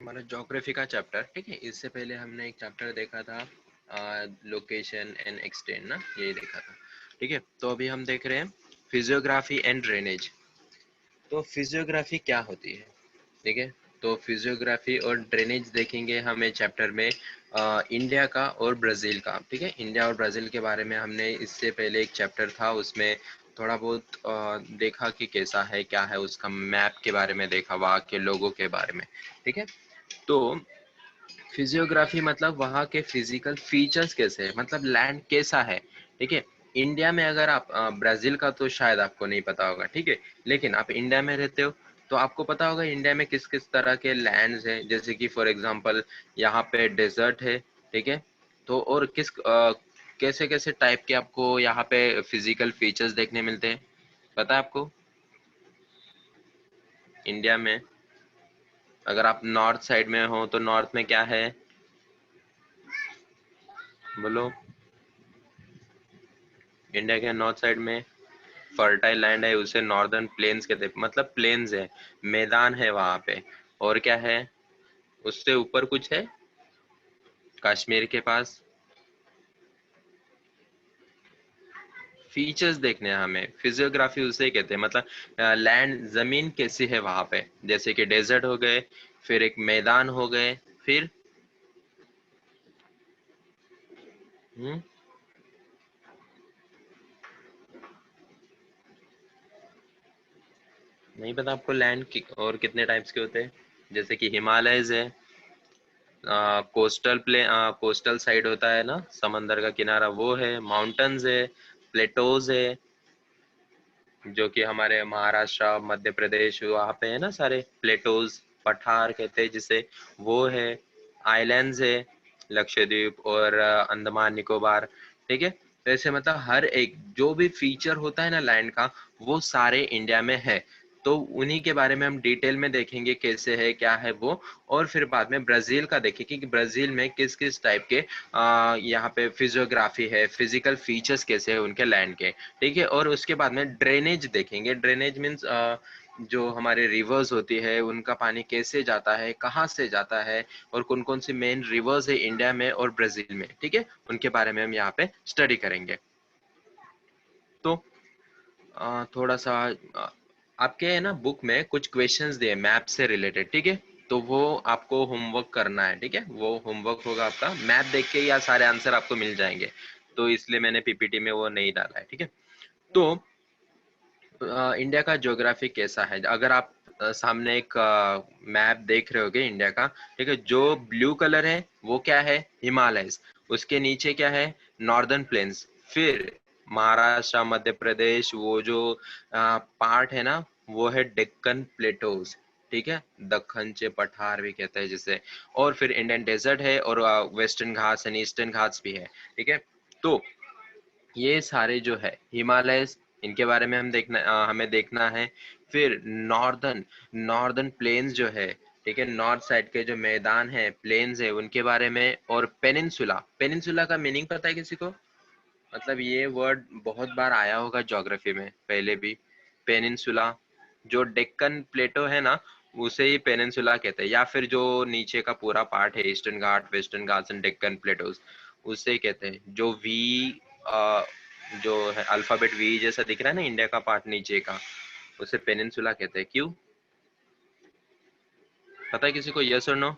हमारा ज्योग्राफी का चैप्टर, ठीक है। इससे पहले हमने एक चैप्टर देखा था लोकेशन एंड एक्सटेंड ना, ये देखा था, ठीक है। तो अभी हम देख रहे हैं फिजियोग्राफी एंड ड्रेनेज। तो फिजियोग्राफी क्या होती है, ठीक है। तो फिजियोग्राफी और ड्रेनेज देखेंगे हमें चैप्टर में इंडिया का और ब्राज़ील का, ठीक है। इंडिया और ब्राज़ील के बारे में हमने इससे पहले एक चैप्टर था, उसमें थोड़ा बहुत देखा कि कैसा है क्या है, उसका मैप के बारे में देखा, वहाँ के लोगों के बारे में, ठीक है। तो फिजियोग्राफी मतलब वहाँ के फिजिकल फीचर्स कैसे है, मतलब लैंड कैसा है, ठीक है। इंडिया में अगर आप ब्राजील का तो शायद आपको नहीं पता होगा, ठीक है। लेकिन आप इंडिया में रहते हो तो आपको पता होगा इंडिया में किस किस तरह के लैंड्स हैं। जैसे कि फॉर एग्जांपल यहाँ पे डेजर्ट है, ठीक है। तो और किस कैसे कैसे टाइप के आपको यहाँ पे फिजिकल फीचर्स देखने मिलते हैं, पता है आपको इंडिया में? अगर आप नॉर्थ साइड में हो तो नॉर्थ में क्या है, बोलो। इंडिया के नॉर्थ साइड में फर्टाइल लैंड है, उसे नॉर्दर्न प्लेन्स कहते हैं, मतलब प्लेन्स है, मैदान है वहां पे। और क्या है उससे ऊपर, कुछ है कश्मीर के पास। फीचर्स देखने हैं हमें, फिजियोग्राफी उसे कहते हैं, मतलब लैंड जमीन कैसी है वहां पे। जैसे कि डेजर्ट हो गए, फिर एक मैदान हो गए, फिर हम्म नहीं पता आपको लैंड और कितने टाइप्स के होते हैं? जैसे कि हिमालयज है, कोस्टल साइड होता है ना, समंदर का किनारा, वो है। माउंटेन्स है, प्लेटोज है, जो कि हमारे महाराष्ट्र मध्य प्रदेश वहाँ पे है ना सारे प्लेटोज, पठार कहते हैं जिसे, वो है। आइलैंड्स है, लक्षद्वीप और अंडमान निकोबार, ठीक है। तो ऐसे मतलब हर एक जो भी फीचर होता है ना लैंड का, वो सारे इंडिया में है। तो उन्हीं के बारे में हम डिटेल में देखेंगे कैसे है क्या है वो। और फिर बाद में ब्राजील का देखेंगे कि ब्राजील में किस किस टाइप के यहाँ पे फिजियोग्राफी है, फिजिकल फीचर्स कैसे है उनके लैंड के, ठीक है। और उसके बाद में ड्रेनेज देखेंगे। ड्रेनेज मीन्स जो हमारे रिवर्स होती है उनका पानी कैसे जाता है, कहाँ से जाता है, और कौन कौन सी मेन रिवर्स है इंडिया में और ब्राजील में, ठीक है। उनके बारे में हम यहाँ पे स्टडी करेंगे। तो थोड़ा सा आपके है ना बुक में कुछ क्वेश्चंस दिए मैप से रिलेटेड, ठीक है। तो वो आपको होमवर्क करना है, ठीक है। वो होमवर्क होगा आपका, मैप देख के या सारे आंसर आपको मिल जाएंगे। तो इसलिए मैंने पीपीटी में वो नहीं डाला है, ठीक है। तो इंडिया का ज्योग्राफी कैसा है, अगर आप सामने एक मैप देख रहे होगे इंडिया का, ठीक है। जो ब्लू कलर है वो क्या है, हिमालयस। उसके नीचे क्या है, नॉर्दर्न प्लेन्स। फिर महाराष्ट्र मध्य प्रदेश वो जो पार्ट है ना, वो है डेक्कन प्लेटोज, ठीक है। दक्खन चे पठार भी कहते हैं जिसे। और फिर इंडियन डेजर्ट है, और western Ghats and eastern Ghats भी है, ठीक है। तो ये सारे जो है हिमालयस, इनके बारे में हमें देखना है। फिर नॉर्दर्न नॉर्दर्न प्लेन्स जो है, ठीक है। नॉर्थ साइड के जो मैदान है, प्लेन्स है, उनके बारे में। और पेनिनसुला, पेनिनसुला का मीनिंग पता है किसी को? मतलब ये वर्ड बहुत बार आया होगा ज्योग्राफी में पहले भी। पेनिनसुला, जो डेक्कन प्लेटो है ना, उसे ही पेनिनसुला कहते हैं। या फिर जो नीचे का पूरा पार्ट है, eastern Ghat, western Ghats and Deccan Plato's, उसे ही कहते हैं। जो वी जो है अल्फाबेट वी जैसा दिख रहा है ना इंडिया का पार्ट नीचे का, उसे पेनिनसुला कहते हैं। क्यों, पता है किसी को, यस और नो?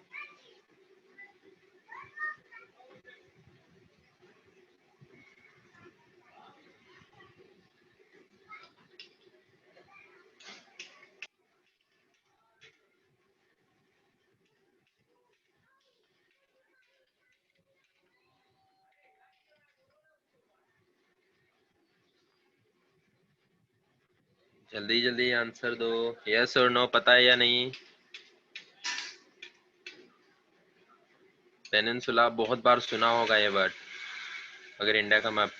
जल्दी जल्दी आंसर दो, यस और नो, पता है या नहीं? पेनिनसुला बहुत बार सुना होगा ये वर्ड, अगर इंडिया का मैप।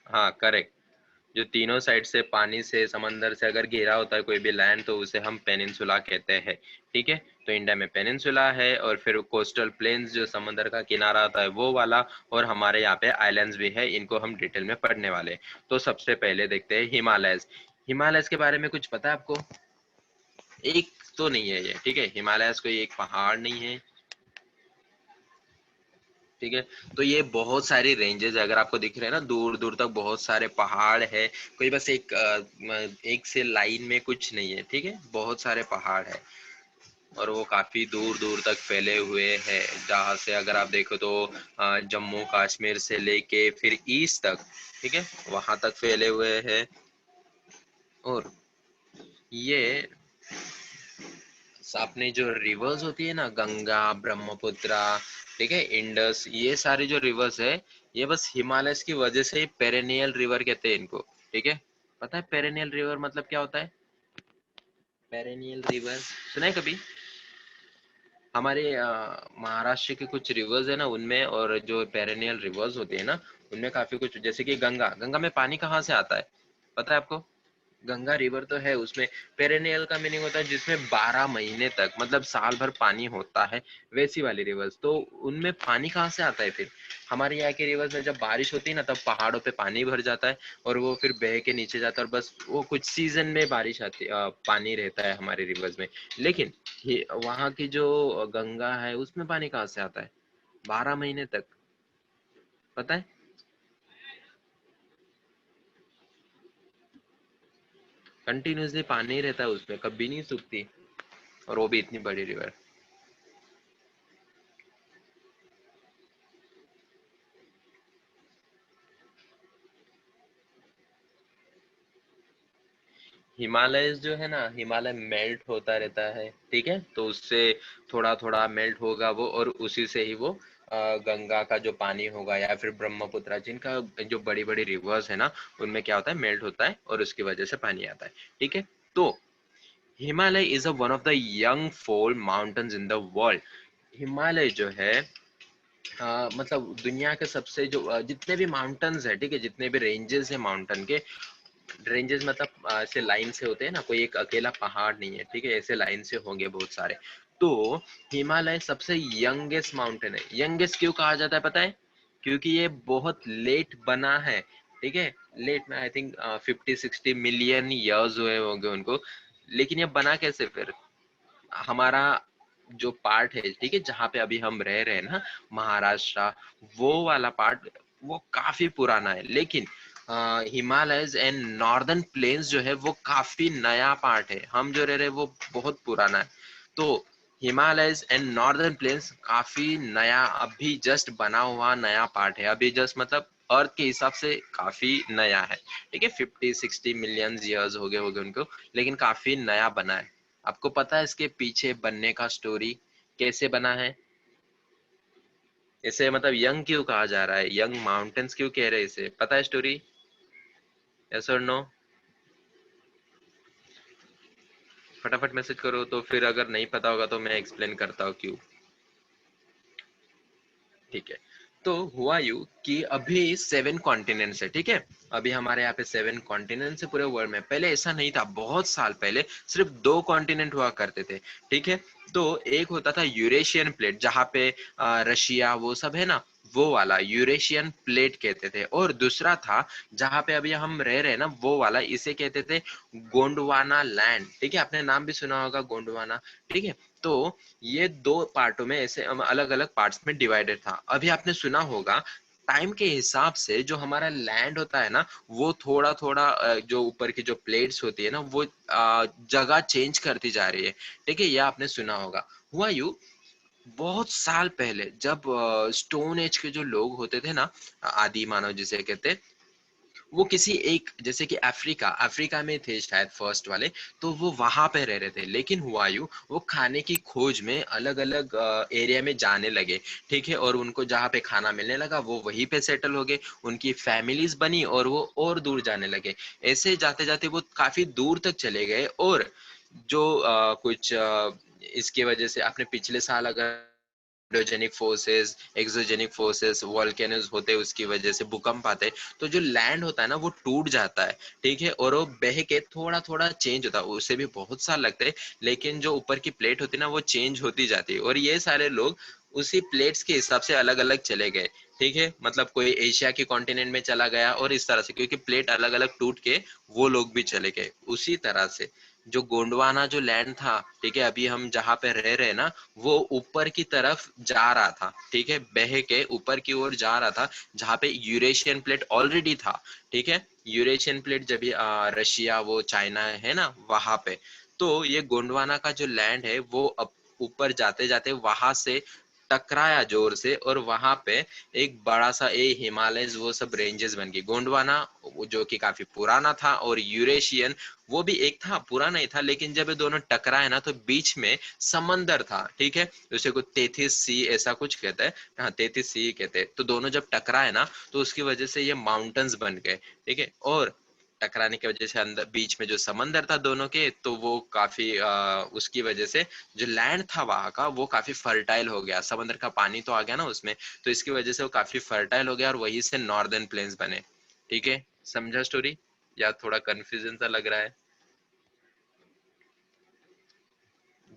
हाँ करेक्ट। जो तीनों साइड से पानी से, समंदर से अगर घिरा होता है कोई भी लैंड, तो उसे हम पेनिनसुला कहते हैं, ठीक है। तो इंडिया में पेनिनसुला है, और फिर कोस्टल प्लेन्स जो समंदर का किनारा होता है वो वाला, और हमारे यहाँ पे आइलैंड्स भी है, इनको हम डिटेल में पढ़ने वाले हैं। तो सबसे पहले देखते हैं हिमालयस। हिमालयस के बारे में कुछ पता है आपको? एक तो नहीं है ये, ठीक है। हिमालयस कोई एक पहाड़ नहीं है, ठीक है। तो ये बहुत सारी रेंजेस है, अगर आपको दिख रहे हैं ना दूर दूर तक बहुत सारे पहाड़ है, कोई बस एक से लाइन में कुछ नहीं है, ठीक है। बहुत सारे पहाड़ है और वो काफी दूर दूर तक फैले हुए हैं, जहाँ से अगर आप देखो तो जम्मू कश्मीर से लेके फिर ईस्ट तक, ठीक है, वहां तक फैले हुए हैं। और ये अपने जो रिवर्स होती है ना, गंगा, ब्रह्मपुत्र, ठीक है, इंडस, ये सारी जो रिवर्स है, ये बस हिमालय की वजह से ही पेरेनियल रिवर कहते हैं इनको, ठीक है। पता है पेरेनियल रिवर मतलब क्या होता है? पेरेनियल रिवर सुना है कभी? हमारे महाराष्ट्र के कुछ रिवर्स है ना उनमें, और जो पेरेनियल रिवर्स होते हैं ना उनमें काफी कुछ, जैसे कि गंगा, गंगा में पानी कहाँ से आता है पता है आपको? गंगा रिवर तो है, उसमें पेरेनियल का मीनिंग होता है जिसमें 12 महीने तक मतलब साल भर पानी होता है, वैसी वाली रिवर्स। तो उनमें पानी कहाँ से आता है फिर? हमारे यहाँ के रिवर्स में जब बारिश होती है ना तब पहाड़ों पे पानी भर जाता है और वो फिर बह के नीचे जाता है, और बस वो कुछ सीजन में बारिश आती पानी रहता है हमारे रिवर्स में। लेकिन वहाँ की जो गंगा है उसमें पानी कहाँ से आता है 12 महीने तक, पता है? कंटिन्यूसली पानी रहता है उसमें, कभी नहीं सूखती, और वो भी इतनी बड़ी रिवर। हिमालय जो है ना, हिमालय मेल्ट होता रहता है, ठीक है, तो उससे थोड़ा थोड़ा मेल्ट होगा वो, और उसी से ही वो गंगा का जो पानी होगा या फिर ब्रह्मपुत्र, जिनका जो बड़ी बड़ी रिवर्स है ना, उनमें क्या होता है, मेल्ट होता है और उसकी वजह से पानी आता है, ठीक है। तो Himalaya is a one of the young fold mountains in the world. Himalaya जो है मतलब दुनिया के सबसे जो जितने भी माउंटेन्स है, ठीक है, जितने भी रेंजेस है माउंटेन के, रेंजेस मतलब ऐसे लाइन से होते हैं ना, कोई एक अकेला पहाड़ नहीं है, ठीक है, ऐसे लाइन से होंगे बहुत सारे। तो हिमालय सबसे यंगेस्ट माउंटेन है। यंगेस्ट क्यों कहा जाता है पता है? क्योंकि ये बहुत लेट बना है, ठीक है। लेट में आई थिंक 50-60 मिलियन ईयर्स हुए होंगे उनको। लेकिन ये बना कैसे फिर? हमारा जो पार्ट है, ठीक है, जहाँ पे अभी हम रह रहे हैं ना, महाराष्ट्र, वो वाला पार्ट वो काफी पुराना है। लेकिन हिमालयस एंड नॉर्दर्न प्लेन्स जो है वो काफी नया पार्ट है, हम जो रह रहे हैं वो बहुत पुराना है। तो हिमालयस एंड नॉर्दर्न प्लेन्स काफी नया, अभी जस्ट बना हुआ नया पार्ट है, अभी जस्ट मतलब अर्थ के हिसाब से काफी नया है, ठीक है। 50-60 मिलियन ईयर्स हो गए उनको, लेकिन काफी नया बना है। आपको पता है इसके पीछे बनने का स्टोरी कैसे बना है? इसे मतलब यंग क्यों कहा जा रहा है, यंग माउंटेन्स क्यों कह रहे हैं इसे, पता है स्टोरी? यस और नो? फटाफट मैसेज करो, तो फिर अगर नहीं पता होगा तो मैं एक्सप्लेन करता हूँ क्यों, ठीक है। तो हुआ यूं कि अभी 7 कॉन्टिनेंट्स है, ठीक है। अभी हमारे यहाँ पे 7 कॉन्टिनेंट्स है पूरे वर्ल्ड में। पहले ऐसा नहीं था, बहुत साल पहले सिर्फ 2 कॉन्टिनेंट हुआ करते थे, ठीक है। तो एक होता था यूरेशियन प्लेट, जहाँ पे रशिया वो सब है ना, वो वाला यूरेशियन प्लेट कहते थे। और दूसरा था जहाँ पे अभी हम रह रहे हैं ना, वो वाला, इसे कहते थे गोंडवाना लैंड, ठीक है। आपने नाम भी सुना होगा गोंडवाना, ठीक है। तो ये दो पार्टों में ऐसे अलग अलग पार्ट्स में डिवाइडेड था। अभी आपने सुना होगा टाइम के हिसाब से जो हमारा लैंड होता है ना, वो थोड़ा थोड़ा जो ऊपर की जो प्लेट्स होती है ना, वो जगह चेंज करती जा रही है, ठीक है, ये आपने सुना होगा। हुआ यूं, बहुत साल पहले जब स्टोन एज के जो लोग होते थे ना, आदि मानव जिसे कहते, वो किसी एक, जैसे कि अफ्रीका, अफ्रीका में थे शायद फर्स्ट वाले, तो वो वहां पे रह रहे थे। लेकिन हुआ यूं, वो खाने की खोज में अलग अलग एरिया में जाने लगे, ठीक है, और उनको जहाँ पे खाना मिलने लगा वो वहीं पे सेटल हो गए, उनकी फैमिलीज बनी और वो और दूर जाने लगे। ऐसे जाते जाते वो काफी दूर तक चले गए। और जो कुछ इसकी वजह से आपने पिछले साल अगर endogenic forces, exogenic forces, volcanoes होते हैं, उसकी वजह से भूकंप आते हैं, तो जो लैंड होता है ना वो टूट जाता है, ठीक है, और वो बह के थोड़ा थोड़ा चेंज होता है, उसे भी बहुत साल लगते हैं। लेकिन जो ऊपर की प्लेट होती है ना वो चेंज होती जाती है, और ये सारे लोग उसी प्लेट्स के हिसाब से अलग अलग चले गए, ठीक है। मतलब कोई एशिया के कॉन्टिनेंट में चला गया, और इस तरह से, क्योंकि प्लेट अलग अलग टूट के वो लोग भी चले गए उसी तरह से। जो गोंडवाना जो लैंड था, ठीक है, अभी हम जहाँ पे रह रहे हैं ना, वो ऊपर की तरफ जा रहा था, ठीक है, बह के ऊपर की ओर जा रहा था, जहाँ पे यूरेशियन प्लेट ऑलरेडी था, ठीक है। यूरेशियन प्लेट जब भी रशिया वो चाइना है ना वहां पे, तो ये गोंडवाना का जो लैंड है वो अब ऊपर जाते जाते वहां से टकराया जोर से, और वहां पे एक बड़ा सा हिमालयस वो सब रेंजेस बन गई। गोंडवाना जो कि काफी पुराना था, और यूरेशियन वो भी एक था, पुराना ही था, लेकिन जब ये दोनों टकराए ना तो बीच में समंदर था, ठीक है, उसे को तेथिस सी ऐसा कुछ कहते हैं, हाँ तेथिस सी कहते हैं। तो दोनों जब टकराए ना तो उसकी वजह से ये माउंटेन्स बन गए, ठीक है। और टकराने की वजह से अंदर बीच में जो समंदर था दोनों के, तो वो काफी उसकी वजह से जो लैंड था वहां का वो काफी फर्टाइल हो गया, समंदर का पानी तो आ गया ना उसमें, तो इसकी वजह से वो काफी फर्टाइल हो गया, और वहीं से नॉर्दर्न प्लेन्स बने, ठीक है। समझा स्टोरी, या थोड़ा कंफ्यूजन सा लग रहा है?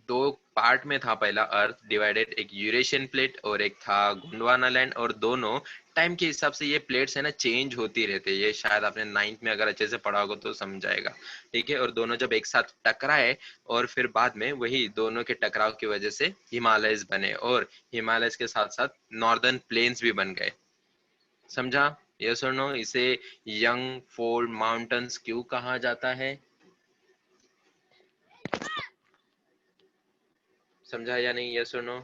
दो पार्ट में था पहला अर्थ डिवाइडेड, एक यूरेशियन प्लेट और एक था गोंडवाना लैंड, और दोनों टाइम के हिसाब से ये प्लेट्स है ना चेंज होती रहती है, ये शायद आपने नाइन्थ में अगर अच्छे से पढ़ा होगा तो समझाएगा, ठीक है। और दोनों जब एक साथ टकराए, और फिर बाद में वही दोनों के टकराव की वजह से हिमालयस बने, और हिमालयस के साथ साथ नॉर्दर्न प्लेन्स भी बन गए। समझा? यस और नो? इसे यंग फोल्ड माउंटेन्स क्यों कहा जाता है? समझा या नहीं? यस और नो?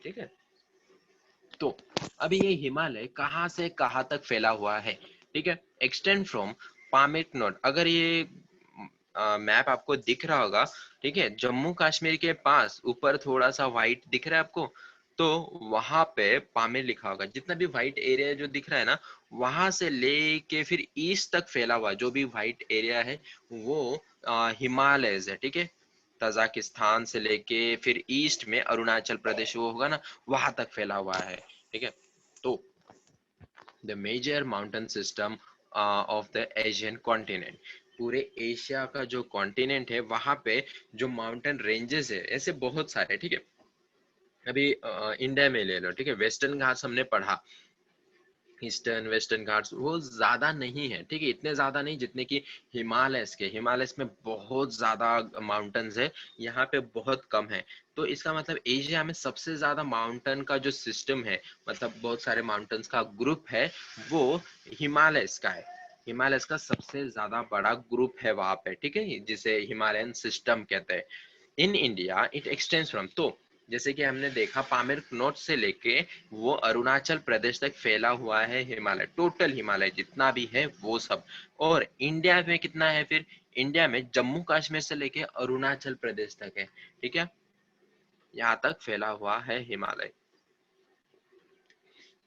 ठीक है। तो अभी ये हिमालय कहाँ से कहाँ तक फैला हुआ है, ठीक है। एक्सटेंड फ्रॉम पामेट नोट, अगर ये मैप आपको दिख रहा होगा, ठीक है, जम्मू कश्मीर के पास ऊपर थोड़ा सा व्हाइट दिख रहा है आपको, तो वहां पे पामेर लिखा होगा। जितना भी व्हाइट एरिया जो दिख रहा है ना, वहां से लेके फिर ईस्ट तक फैला हुआ जो भी व्हाइट एरिया है वो हिमालयस है, ठीक है। तजाकिस्तान से लेके फिर ईस्ट में अरुणाचल प्रदेश वो होगा ना, वहां तक फैला हुआ है, ठीक है। तो the major mountain system of the Asian continent, पूरे एशिया का जो कॉन्टिनेंट है वहां पे जो माउंटेन रेंजेस है ऐसे बहुत सारे, ठीक है। अभी इंडिया में ले लो, ठीक है, वेस्टर्न घाट्स हमने पढ़ा, ईस्टर्न वेस्टर्न घाट्स वो ज्यादा नहीं है, ठीक है, इतने ज्यादा नहीं जितने कि हिमालयस के। हिमालयस में बहुत ज्यादा माउंटेन्स है, यहाँ पे बहुत कम है। तो इसका मतलब एशिया में सबसे ज्यादा माउंटेन का जो सिस्टम है, मतलब बहुत सारे माउंटेन्स का ग्रुप है, वो हिमालयस का है। हिमालयस का सबसे ज्यादा बड़ा ग्रुप है वहां पे, ठीक है, जिसे हिमालयन सिस्टम कहते हैं। In India it extends from, तो जैसे कि हमने देखा पामीर नोट से लेके वो अरुणाचल प्रदेश तक फैला हुआ है हिमालय, टोटल हिमालय जितना भी है वो सब। और इंडिया में कितना है फिर? इंडिया में जम्मू कश्मीर से लेके अरुणाचल प्रदेश तक है, ठीक है, यहाँ तक फैला हुआ है Himalaya.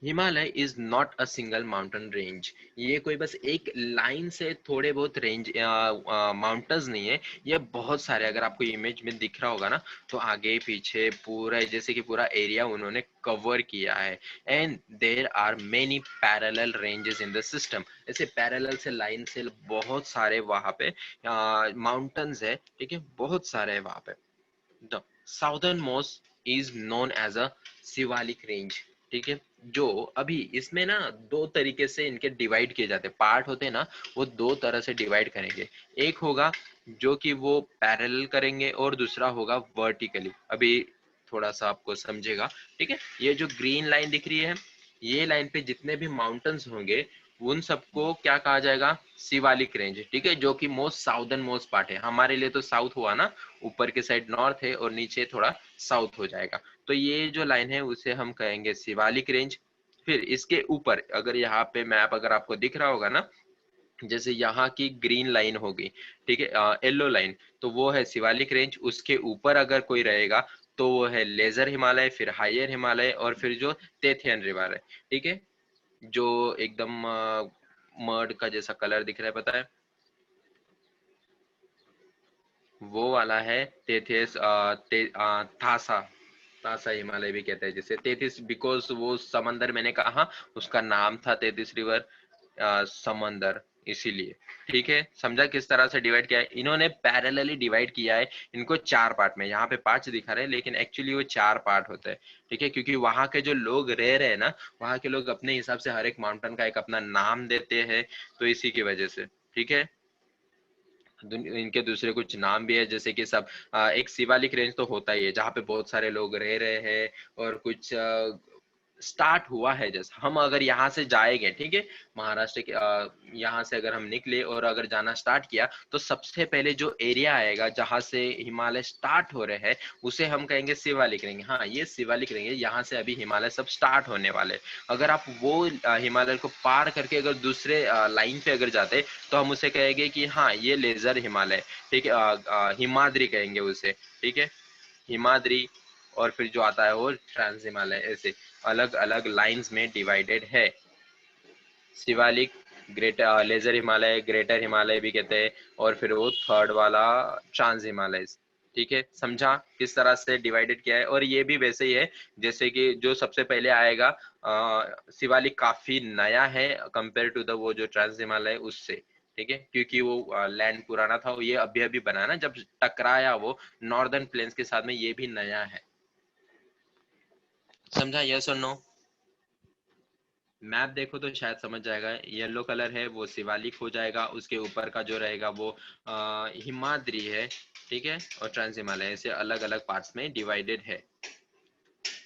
Himalaya is not a single mountain range, ये कोई बस एक लाइन से थोड़े बहुत रेंज माउंटेन्स नहीं है, ये बहुत सारे, अगर आपको इमेज में दिख रहा होगा ना, तो आगे पीछे पूरा जैसे कि पूरा एरिया उन्होंने कवर किया है। And there are many parallel ranges in the system, ऐसे पैरेलल से लाइन से बहुत सारे वहां पे माउंटेन्स है, ठीक है, बहुत सारे है वहां पे। The southern most is known as a Shivalik range, ठीक है। जो अभी इसमें ना दो तरीके से इनके डिवाइड किए जाते हैं, पार्ट होते हैं ना, वो दो तरह से डिवाइड करेंगे। एक होगा जो कि वो पैरेलल करेंगे, और दूसरा होगा वर्टिकली। अभी थोड़ा सा आपको समझेगा, ठीक है। ये जो ग्रीन लाइन दिख रही है, ये लाइन पे जितने भी माउंटेन्स होंगे उन सबको क्या कहा जाएगा? शिवालिक रेंज, ठीक है, जो कि मोस्ट साउदर्न मोस्ट पार्ट है। हमारे लिए तो साउथ हुआ ना, ऊपर के साइड नॉर्थ है और नीचे थोड़ा साउथ हो जाएगा, तो ये जो लाइन है उसे हम कहेंगे शिवालिक रेंज। फिर इसके ऊपर अगर यहाँ पे मैप अगर आपको दिख रहा होगा ना, जैसे यहाँ की ग्रीन लाइन होगी, ठीक है, येलो लाइन, तो वो है शिवालिक रेंज। उसके ऊपर अगर कोई रहेगा तो वो है लेजर हिमालय, फिर हायर हिमालय, और फिर जो तेथियन हिमालय, ठीक है, जो एकदम मर्ड का जैसा कलर दिख रहा है, पता है, वो वाला है तेथियस थासा। तासा हिमालय भी कहते हैं जिसे, तैतीस बिकॉज वो समंदर, मैंने कहा उसका नाम था तैतीस रिवर, समंदर, इसीलिए। ठीक है, समझा किस तरह से डिवाइड किया है? इन्होंने पैरेलली डिवाइड किया है इनको चार पार्ट में। यहाँ पे पांच दिखा रहे हैं लेकिन एक्चुअली वो चार पार्ट होते हैं, ठीक है, क्योंकि वहां के जो लोग रह रहे हैं ना, वहां के लोग अपने हिसाब से हर एक माउंटेन का एक अपना नाम देते हैं, तो इसी की वजह से, ठीक है। इनके दूसरे कुछ नाम भी है, जैसे कि सब एक शिवालिक रेंज तो होता ही है जहाँ पे बहुत सारे लोग रह रहे हैं, और कुछ स्टार्ट हुआ है। जैसे हम अगर यहाँ से जाएंगे, ठीक है, महाराष्ट्र के यहाँ से अगर हम निकले और अगर जाना स्टार्ट किया, तो सबसे पहले जो एरिया आएगा जहाँ से हिमालय स्टार्ट हो रहे हैं, उसे हम कहेंगे शिवालिक रेंज। हाँ, ये शिवालिक रेंज है, यहाँ से अभी हिमालय सब स्टार्ट होने वाले। अगर आप वो हिमालय को पार करके अगर दूसरे लाइन पे अगर जाते, तो हम उसे कहेंगे कि हाँ, ये लेजर हिमालय, ठीक है, हिमाद्री कहेंगे उसे, ठीक है, हिमाद्री। और फिर जो आता है वो ट्रांस हिमालय, ऐसे अलग अलग लाइंस में डिवाइडेड है। Shivalik, greater lesser Himalaya, greater Himalaya भी कहते हैं, और फिर वो थर्ड वाला ट्रांस हिमालय। ठीक है, समझा किस तरह से डिवाइडेड किया है। और ये भी वैसे ही है, जैसे कि जो सबसे पहले आएगा, शिवालिक काफी नया है कंपेयर टू द वो जो ट्रांस हिमालय उससे, ठीक है, क्योंकि वो लैंड पुराना था, ये अभी अभी बना ना, जब टकराया वो नॉर्दर्न प्लेन्स के साथ में, ये भी नया है। समझा, यस और नो? मैप देखो तो शायद समझ जाएगा। येलो कलर है वो शिवालिक हो जाएगा, उसके ऊपर का जो रहेगा वो हिमाद्री है, ठीक है, और ट्रांस हिमालय, ऐसे अलग अलग पार्ट्स में डिवाइडेड है।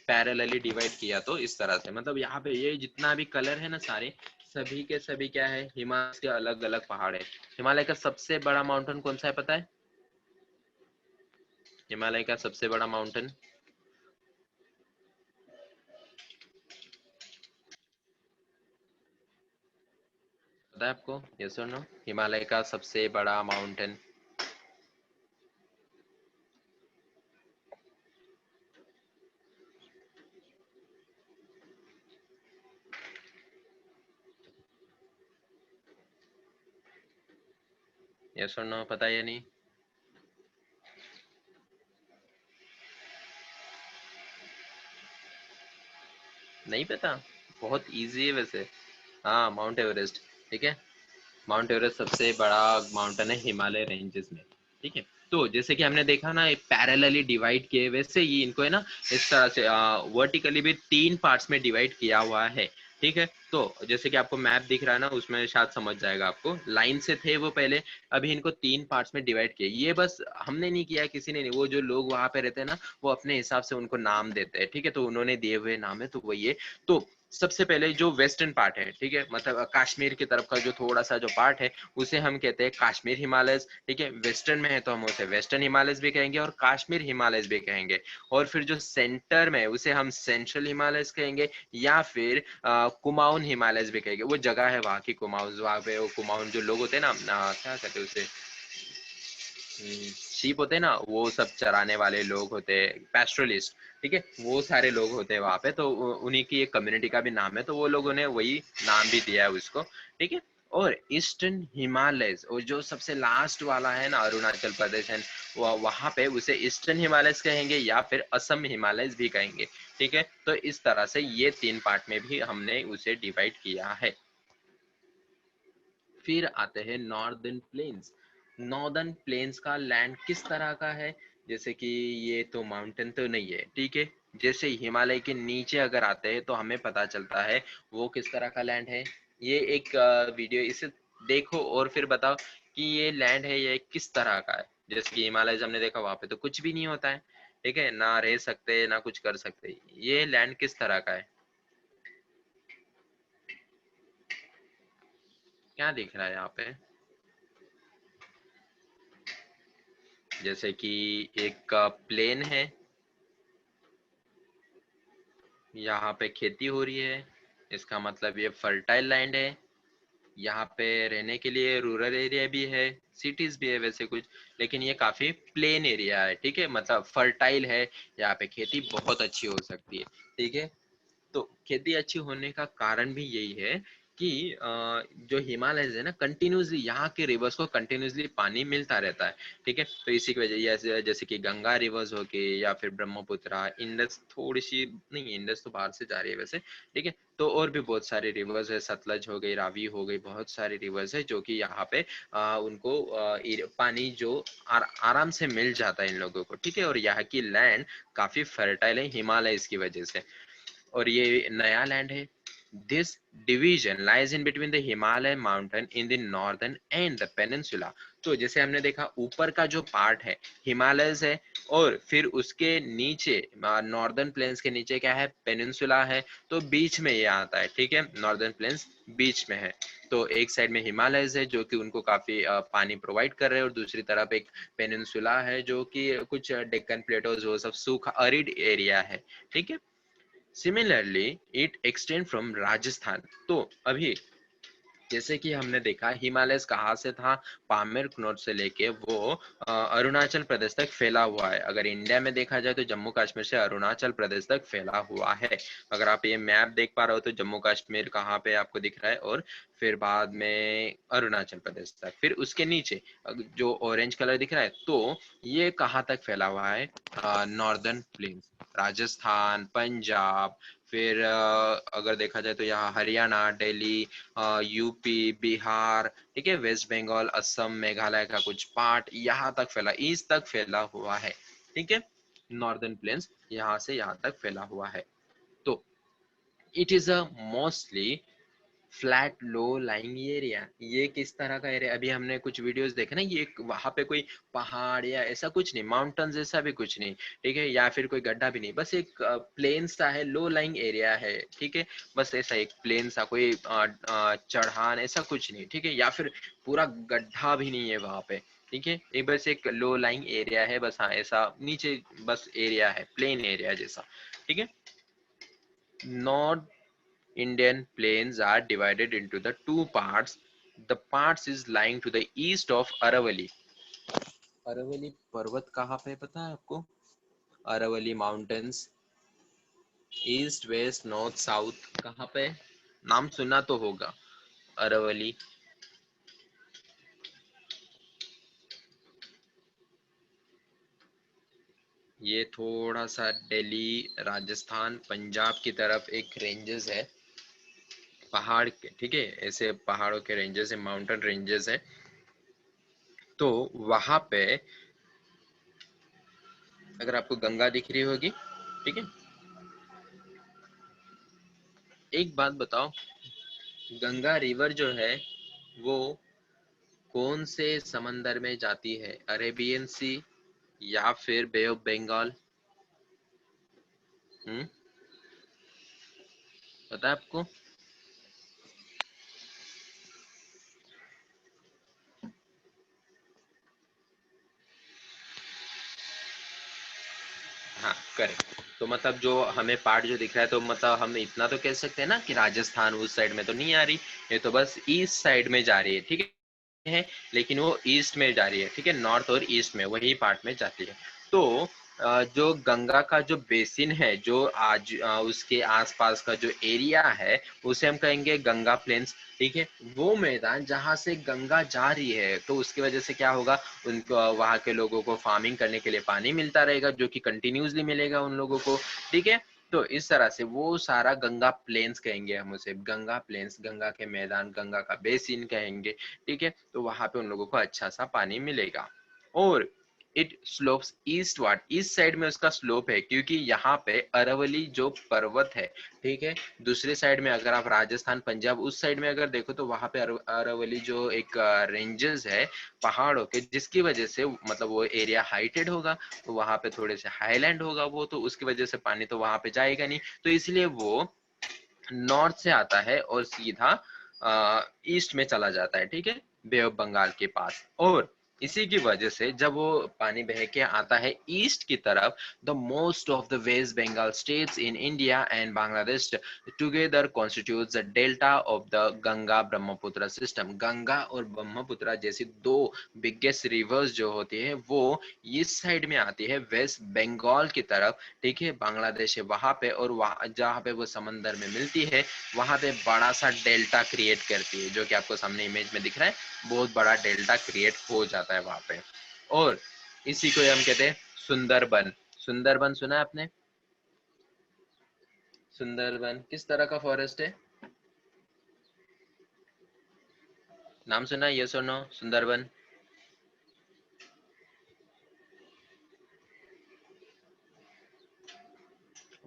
पैरेलली डिवाइड किया तो इस तरह से, मतलब यहाँ पे ये जितना भी कलर है ना सारे, सभी के सभी क्या है, हिमालय के अलग अलग पहाड़ है। हिमालय का सबसे बड़ा माउंटेन कौन सा है पता है? हिमालय का सबसे बड़ा माउंटेन पता है आपको? यस और नो? हिमालय का सबसे बड़ा माउंटेन। यस और नो, पता है या नहीं? नहीं पता? बहुत इजी है वैसे। हाँ, माउंट एवरेस्ट, ठीक है। माउंट एवरेस्ट सबसे बड़ा माउंटेन है हिमालय रेंजेस में, ठीक है। तो जैसे कि हमने देखा ना, पैरेलली डिवाइड किए, वैसे ही इनको है ना इस तरह से वर्टिकली भी तीन पार्ट्स में डिवाइड किया हुआ है, ठीक है। तो जैसे कि आपको मैप दिख रहा है ना, उसमें शायद समझ जाएगा आपको, लाइन से थे वो पहले, अभी इनको तीन पार्ट्स में डिवाइड किए। ये बस हमने नहीं किया, किसी ने नहीं, वो जो लोग वहां पे रहते हैं ना, वो अपने हिसाब से उनको नाम देते हैं, ठीक है, तो उन्होंने दिए हुए नाम है, तो वही है। तो सबसे पहले जो वेस्टर्न पार्ट है, ठीक है, मतलब कश्मीर की तरफ का जो थोड़ा सा जो पार्ट है, उसे हम कहते हैं कश्मीर हिमालयस, ठीक है। वेस्टर्न में है तो हम उसे वेस्टर्न हिमालयस भी कहेंगे और कश्मीर हिमालयस भी कहेंगे। और फिर जो सेंटर में है उसे हम सेंट्रल हिमालयस कहेंगे, या फिर कुमाऊन हिमालयस भी कहेंगे। वो जगह है वहाँ की, कुमाऊन, वहाँ पे वो कुमाऊन जो लोग होते हैं ना, क्या कहते हैं उसे, शीप होते हैं ना, वो सब चराने वाले लोग होते हैं, पैस्टोरलिस्ट, ठीक है, वो सारे लोग होते हैं वहां पे, तो उन्हीं की एक कम्युनिटी का भी नाम है, तो वो लोगों ने वही नाम भी दिया है उसको, ठीक है। और ईस्टर्न हिमालयस, और जो सबसे लास्ट वाला है ना, अरुणाचल प्रदेश है, वहां पे उसे ईस्टर्न हिमालयस कहेंगे, या फिर असम हिमालयस भी कहेंगे, ठीक है। तो इस तरह से ये तीन पार्ट में भी हमने उसे डिवाइड किया है। फिर आते हैं नॉर्दर्न प्लेन्स। नॉर्दर्न प्लेन्स का लैंड किस तरह का है? जैसे कि ये तो माउंटेन तो नहीं है, ठीक है। जैसे हिमालय के नीचे अगर आते हैं तो हमें पता चलता है वो किस तरह का लैंड है। ये एक वीडियो, इसे देखो और फिर बताओ कि ये लैंड है, ये किस तरह का है। जैसे कि हिमालय हमने देखा, वहां पे तो कुछ भी नहीं होता है, ठीक है, ना रह सकते ना कुछ कर सकते। ये लैंड किस तरह का है? क्या दिख रहा है यहाँ पे? जैसे कि एक प्लेन है, यहाँ पे खेती हो रही है, इसका मतलब ये फर्टाइल लैंड है। यहाँ पे रहने के लिए रूरल एरिया भी है, सिटीज भी है वैसे कुछ, लेकिन ये काफी प्लेन एरिया है, ठीक है, मतलब फर्टाइल है, यहाँ पे खेती बहुत अच्छी हो सकती है, ठीक है। तो खेती अच्छी होने का कारण भी यही है कि जो हिमालय है ना, कंटिन्यूसली यहाँ के रिवर्स को कंटिन्यूसली पानी मिलता रहता है, ठीक है। तो इसी की वजह, जैसे कि गंगा रिवर्स हो गई, या फिर ब्रह्मपुत्रा, इंडस थोड़ी सी नहीं, इंडस तो बाहर से जा रही है वैसे, ठीक है। तो और भी बहुत सारे रिवर्स है, सतलज हो गई, रावी हो गई, बहुत सारे रिवर्स है जो कि यहाँ पे उनको पानी जो आराम से मिल जाता है इन लोगों को, ठीक है। और यहाँ की लैंड काफी फर्टाइल है हिमालय की वजह से। और ये नया लैंड है, This division lies in between the Himalayan mountain in the northern and the peninsula. तो जैसे हमने देखा ऊपर का जो पार्ट है हिमालयस है, और फिर उसके नीचे नॉर्दर्न प्लेन्स के नीचे क्या है, पेनिनसुला है। तो बीच में ये आता है, ठीक है, नॉर्दर्न प्लेन्स बीच में है। तो एक साइड में हिमालयस है जो कि उनको काफी पानी प्रोवाइड कर रहे हैं, और दूसरी तरफ एक पेनिनसुला है जो कि कुछ डेक्कन प्लेटोज वो सब सूखा अरिड एरिया है, ठीक है। Similarly it extend from Rajasthan. तो अभी जैसे कि हमने देखा हिमालय कहाँ से था, पामेर कनौज से लेके वो अरुणाचल प्रदेश तक फैला हुआ है। अगर इंडिया में देखा जाए तो जम्मू कश्मीर से अरुणाचल प्रदेश तक फैला हुआ है। अगर आप ये मैप देख पा रहे हो तो जम्मू कश्मीर कहाँ पे आपको दिख रहा है, और फिर बाद में अरुणाचल प्रदेश तक, फिर उसके नीचे जो ऑरेंज कलर दिख रहा है, तो ये कहाँ तक फैला हुआ है, नॉर्दर्न प्लेन्स, राजस्थान, पंजाब, फिर अगर देखा जाए तो यहाँ हरियाणा, दिल्ली, यूपी, बिहार, ठीक है, वेस्ट बंगाल, असम, मेघालय का कुछ पार्ट यहाँ तक फैला, ईस्ट तक फैला हुआ है, ठीक है। नॉर्दर्न प्लेन्स यहाँ से यहाँ तक फैला हुआ है। तो it is a mostly flat low lying area. ये किस तरह का एरिया, अभी हमने कुछ वीडियोस देखे ना, ये वहां पे कोई पहाड़ या ऐसा कुछ नहीं, माउंटेन जैसा भी कुछ नहीं, ठीक है, या फिर कोई गड्ढा भी नहीं, बस एक प्लेन सा है, लो लाइंग एरिया है, ठीक है। बस ऐसा एक प्लेन सा, कोई चढ़ान ऐसा कुछ नहीं, ठीक है, या फिर पूरा गड्ढा भी नहीं है वहां पे, ठीक है। ये बस एक लो लाइंग एरिया है, बस हाँ ऐसा नीचे बस एरिया है, प्लेन एरिया जैसा, ठीक है। North Indian plains are divided into the two parts. The parts is lying to the east of Aravalli. Aravalli पर्वत कहाँ पे पता है आपको? Aravalli mountains, east west north south कहाँ पे? नाम सुना तो होगा, अरावली। ये थोड़ा सा दिल्ली, राजस्थान, पंजाब की तरफ एक रेंजेस है पहाड़ के, ठीक है, ऐसे पहाड़ों के रेंजेस है, माउंटेन रेंजेस है। तो वहां पे अगर आपको गंगा दिख रही होगी, ठीक है, एक बात बताओ, गंगा रिवर जो है वो कौन से समंदर में जाती है, अरेबियन सी या फिर बे ऑफ बंगाल? पता है आपको? हाँ, करेक्ट। तो मतलब जो हमें पार्ट जो दिख रहा है, तो मतलब हम इतना तो कह सकते हैं ना कि राजस्थान उस साइड में तो नहीं आ रही, ये तो बस ईस्ट साइड में जा रही है, ठीक है, लेकिन वो ईस्ट में जा रही है, ठीक है, नॉर्थ और ईस्ट में वही पार्ट में जाती है। तो जो गंगा का जो बेसिन है, जो आज उसके आसपास का जो एरिया है, उसे हम कहेंगे गंगा प्लेन्स, ठीक है। वो मैदान जहाँ से गंगा जा रही है, तो उसकी वजह से क्या होगा, उनको वहाँ के लोगों को फार्मिंग करने के लिए पानी मिलता रहेगा, जो कि कंटिन्यूसली मिलेगा उन लोगों को, ठीक है। तो इस तरह से वो सारा गंगा प्लेन्स कहेंगे हम उसे, गंगा प्लेन्स, गंगा के मैदान, गंगा का बेसिन कहेंगे, ठीक है। तो वहां पे उन लोगों को अच्छा सा पानी मिलेगा। और it slopes eastward, east side में उसका स्लोप है, क्योंकि यहाँ पे अरावली जो पर्वत है, ठीक है, दूसरे साइड में अगर आप राजस्थान, पंजाब उस साइड में अगर देखो, तो वहां पे अरावली जो एक रेंजेस है पहाड़ों के, जिसकी वजह से मतलब वो एरिया हाइटेड होगा, तो वहां पे थोड़े से हाईलैंड होगा वो, तो उसकी वजह से पानी तो वहां पे जाएगा नहीं, तो इसलिए वो नॉर्थ से आता है और सीधा ईस्ट में चला जाता है, ठीक है, बे ऑफ बंगाल के पास। और इसी की वजह से जब वो पानी बह के आता है ईस्ट की तरफ, the most of the West Bengal states in India and Bangladesh together constitute the delta of the Ganga Brahmaputra system. Ganga और ब्रह्मपुत्र जैसी दो बिगेस्ट रिवर्स जो होती है, वो इस साइड में आती है वेस्ट बंगाल की तरफ, ठीक है, बांग्लादेश है वहां पे, और वहां जहाँ पे वो समंदर में मिलती है, वहां पे बड़ा सा डेल्टा क्रिएट करती है, जो कि आपको सामने इमेज में दिख रहा है, बहुत बड़ा डेल्टा क्रिएट हो जाता है वहां पे। और इसी को हम कहते हैं सुंदरबन। सुंदरबन सुना है आपने? सुंदरबन किस तरह का फॉरेस्ट है, नाम सुना है, यस और नो, सुंदरबन?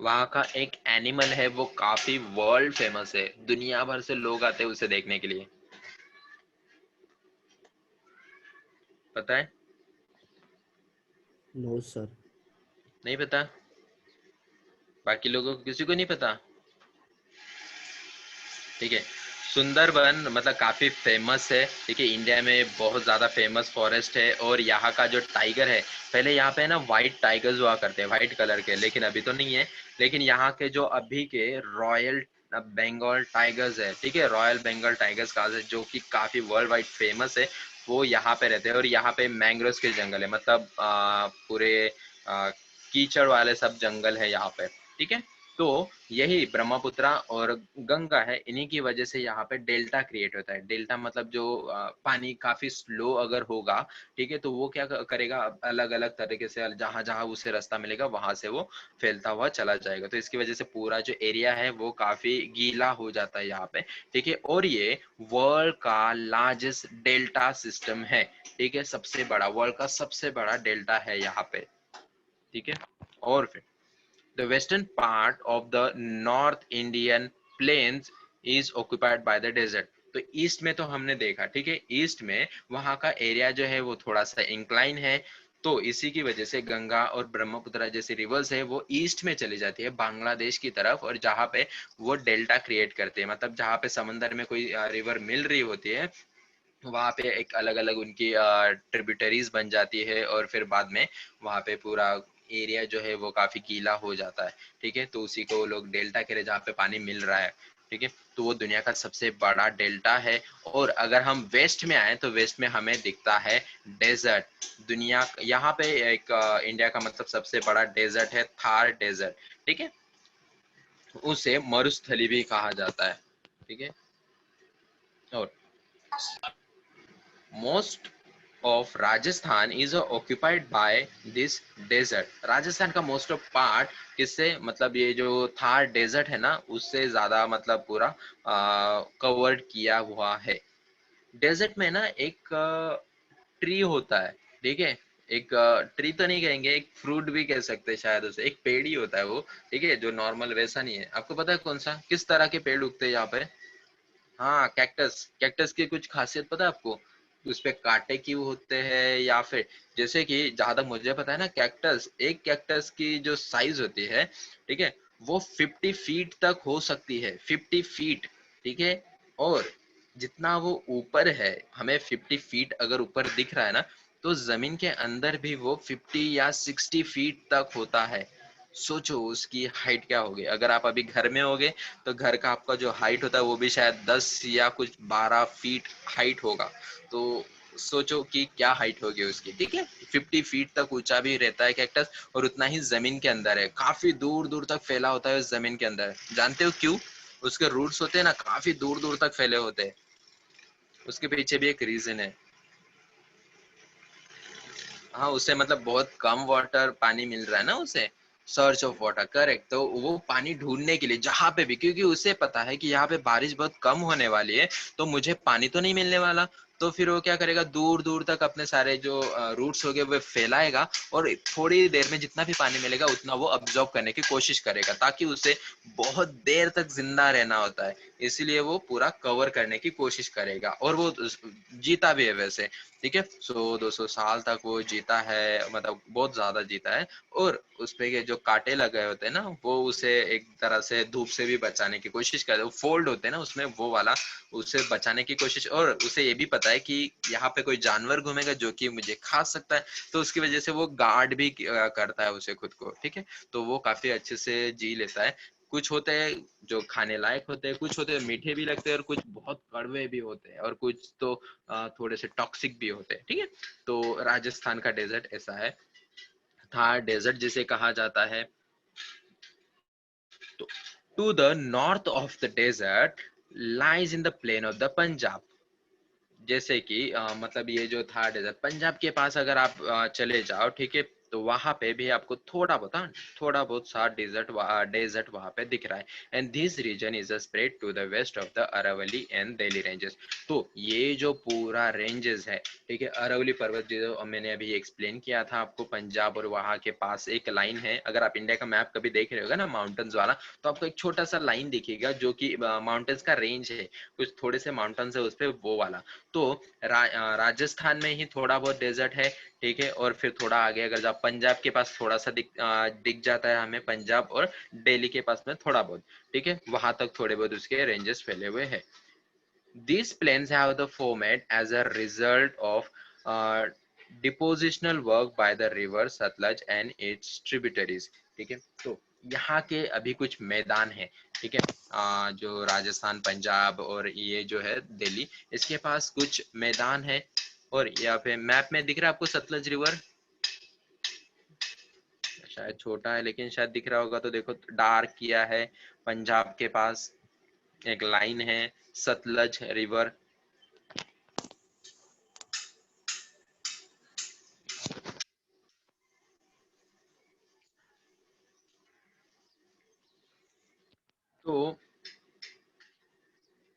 वहाँ का एक एनिमल है, वो काफी वर्ल्ड फेमस है, दुनिया भर से लोग आते हैं उसे देखने के लिए। पता है? No sir. नहीं पता? बाकी लोगों को किसी को नहीं पता? ठीक है। सुंदरबन मतलब काफी फेमस है, ठीक है, इंडिया में बहुत ज्यादा फेमस फॉरेस्ट है। और यहाँ का जो टाइगर है, पहले यहाँ पे ना व्हाइट टाइगर्स हुआ करते हैं, व्हाइट कलर के, लेकिन अभी तो नहीं है। लेकिन यहाँ के जो अभी के रॉयल बंगाल टाइगर्स है, ठीक है, रॉयल बंगाल टाइगर्स का है, जो कि काफी वर्ल्ड वाइड फेमस है, वो यहाँ पे रहते हैं। और यहाँ पे मैंग्रोव के जंगल है, मतलब पूरे आ, कीचड़ वाले सब जंगल है यहाँ पे, ठीक है। तो यही ब्रह्मपुत्रा और गंगा है, इन्हीं की वजह से यहाँ पे डेल्टा क्रिएट होता है। डेल्टा मतलब जो पानी काफी स्लो अगर होगा, ठीक है, तो वो क्या करेगा, अलग अलग तरीके से जहां जहां उसे रास्ता मिलेगा वहां से वो फैलता हुआ चला जाएगा। तो इसकी वजह से पूरा जो एरिया है वो काफी गीला हो जाता है यहाँ पे, ठीक है। और ये वर्ल्ड का लार्जेस्ट डेल्टा सिस्टम है, ठीक है, सबसे बड़ा, वर्ल्ड का सबसे बड़ा डेल्टा है यहाँ पे, ठीक है। और फिर the western part of the North Indian plains is occupied by the desert। तो ईस्ट में तो हमने देखा, ठीक है, ईस्ट में वहां का एरिया जो है वो थोड़ा सा इंक्लाइन है। तो इसी की वजह से गंगा और ब्रह्मपुत्र जैसी रिवर्स है वो ईस्ट में चली जाती है बांग्लादेश की तरफ, और जहाँ पे वो डेल्टा क्रिएट करते हैं, मतलब जहाँ पे समंदर में कोई रिवर मिल रही होती है, वहां पे एक अलग अलग उनकी ट्रिब्यूटरीज बन जाती है, और फिर बाद में वहां पे पूरा एरिया जो है वो काफी गीला हो जाता है, ठीक है। तो उसी को लोग डेल्टा कह रहे हैं, जहाँ पे पानी मिल रहा है, ठीक है। तो वो दुनिया का सबसे बड़ा डेल्टा है। और अगर हम वेस्ट में आए तो वेस्ट में हमें दिखता है डेजर्ट। दुनिया यहाँ पे एक इंडिया का मतलब सबसे बड़ा डेजर्ट है थार डेजर्ट, ठीक है। उसे मरुस्थली भी कहा जाता है, ठीक है। और most of Rajasthan is occupied by this desert। Rajasthan का मोस्ट ऑफ पार्ट किससे, मतलब ये जो थार डेजर्ट है ना, उससे ज्यादा मतलब पूरा कवर्ड किया हुआ है। डेजर्ट में ना एक ट्री होता है, ठीक है, एक ट्री तो नहीं कहेंगे, एक फ्रूट भी कह सकते हैं शायद उसे, एक पेड़ ही होता है वो, ठीक है, जो नॉर्मल वैसा नहीं है। आपको पता है कौन सा, किस तरह के पेड़ उगते हैं यहाँ पे? हाँ, कैक्टस। कैक्टस की कुछ खासियत पता है आपको? उस पे कांटे क्यों होते हैं, या फिर जैसे कि जहां तक मुझे पता है ना, कैक्टस, एक कैक्टस की जो साइज होती है, ठीक है, वो 50 फीट तक हो सकती है, 50 फीट, ठीक है। और जितना वो ऊपर है, हमें 50 फीट अगर ऊपर दिख रहा है ना, तो जमीन के अंदर भी वो 50 या 60 फीट तक होता है। सोचो उसकी हाइट क्या होगी। अगर आप अभी घर में होगे तो घर का आपका जो हाइट होता है वो भी शायद 10 या कुछ 12 फीट हाइट होगा। तो सोचो कि क्या हाइट होगी उसकी, ठीक है। 50 फीट तक ऊंचा भी रहता है कैक्टस, और उतना ही जमीन के अंदर है, काफी दूर दूर तक फैला होता है उस जमीन के अंदर। जानते हो क्यों? उसके रूट्स होते हैं ना, काफी दूर दूर तक फैले होते हैं। उसके पीछे भी एक रीजन है। हाँ, उसे मतलब बहुत कम वाटर पानी मिल रहा है ना उसे, सर्च ऑफ वाटर, करेक्ट। तो वो पानी ढूंढने के लिए जहां पे भी, क्योंकि उसे पता है कि यहाँ पे बारिश बहुत कम होने वाली है, तो मुझे पानी तो नहीं मिलने वाला। तो फिर वो क्या करेगा, दूर दूर तक अपने सारे जो रूट्स हो गए वो फैलाएगा, और थोड़ी देर में जितना भी पानी मिलेगा उतना वो अब्जॉर्ब करने की कोशिश करेगा, ताकि उसे बहुत देर तक जिंदा रहना होता है, इसीलिए वो पूरा कवर करने की कोशिश करेगा। और वो जीता भी है वैसे, ठीक है। 100-200 साल तक वो जीता है, मतलब बहुत ज्यादा जीता है। और उस पे के जो कांटे लगे होते हैं ना, वो उसे एक तरह से धूप से भी बचाने की कोशिश करते हैं, फोल्ड होते हैं ना उसमें, वो वाला उसे बचाने की कोशिश। और उसे ये भी पता है कि यहाँ पे कोई जानवर घूमेगा जो कि मुझे खा सकता है, तो उसकी वजह से वो गार्ड भी करता है उसे खुद को, ठीक है। तो वो काफी अच्छे से जी लेता है। कुछ होते हैं जो खाने लायक होते हैं, कुछ होते हैं मीठे भी लगते हैं, और कुछ बहुत कड़वे भी होते हैं, और कुछ तो थोड़े से टॉक्सिक भी होते हैं, ठीक है। तो राजस्थान का डेजर्ट ऐसा है, थार डेजर्ट जिसे कहा जाता है। तो to the north of the desert lies in the plain of the Punjab. जैसे कि मतलब ये जो थार डेजर्ट पंजाब के पास अगर आप चले जाओ, ठीक है, तो वहां पे भी आपको थोड़ा बहुत, हाँ, थोड़ा बहुत सा डेजर्ट वहां पे दिख रहा है। And this region is spread to the west of the Aravalli and Delhi ranges. तो ये जो पूरा रेंजेस है, ठीक है, अरावली पर्वत जो मैंने अभी एक्सप्लेन किया था आपको, पंजाब और वहां के पास एक लाइन है। अगर आप इंडिया का मैप कभी देख रहे होगा ना माउंटेन्स वाला, तो आपको एक छोटा सा लाइन दिखेगा जो कि माउंटेन्स का रेंज है, कुछ थोड़े से माउंटेन्स है उस पे, वो वाला। तो राजस्थान में ही थोड़ा बहुत डेजर्ट है, ठीक है, और फिर थोड़ा आगे अगर आप पंजाब के पास थोड़ा सा दिख जाता है हमें, पंजाब और दिल्ली के पास में थोड़ा बहुत, ठीक है, वहां तक थोड़े बहुत उसके रेंजेस फैले हुए हैं। These plains have the format as a result of depositional work by the river Satluj and its tributaries। ठीक है, तो यहाँ के अभी कुछ मैदान है, ठीक है, जो राजस्थान, पंजाब और ये जो है दिल्ली, इसके पास कुछ मैदान है। और यहाँ पे मैप में दिख रहा है आपको सतलज रिवर, शायद छोटा है लेकिन शायद दिख रहा होगा, तो देखो डार्क किया है। पंजाब के पास एक लाइन है सतलज रिवर। तो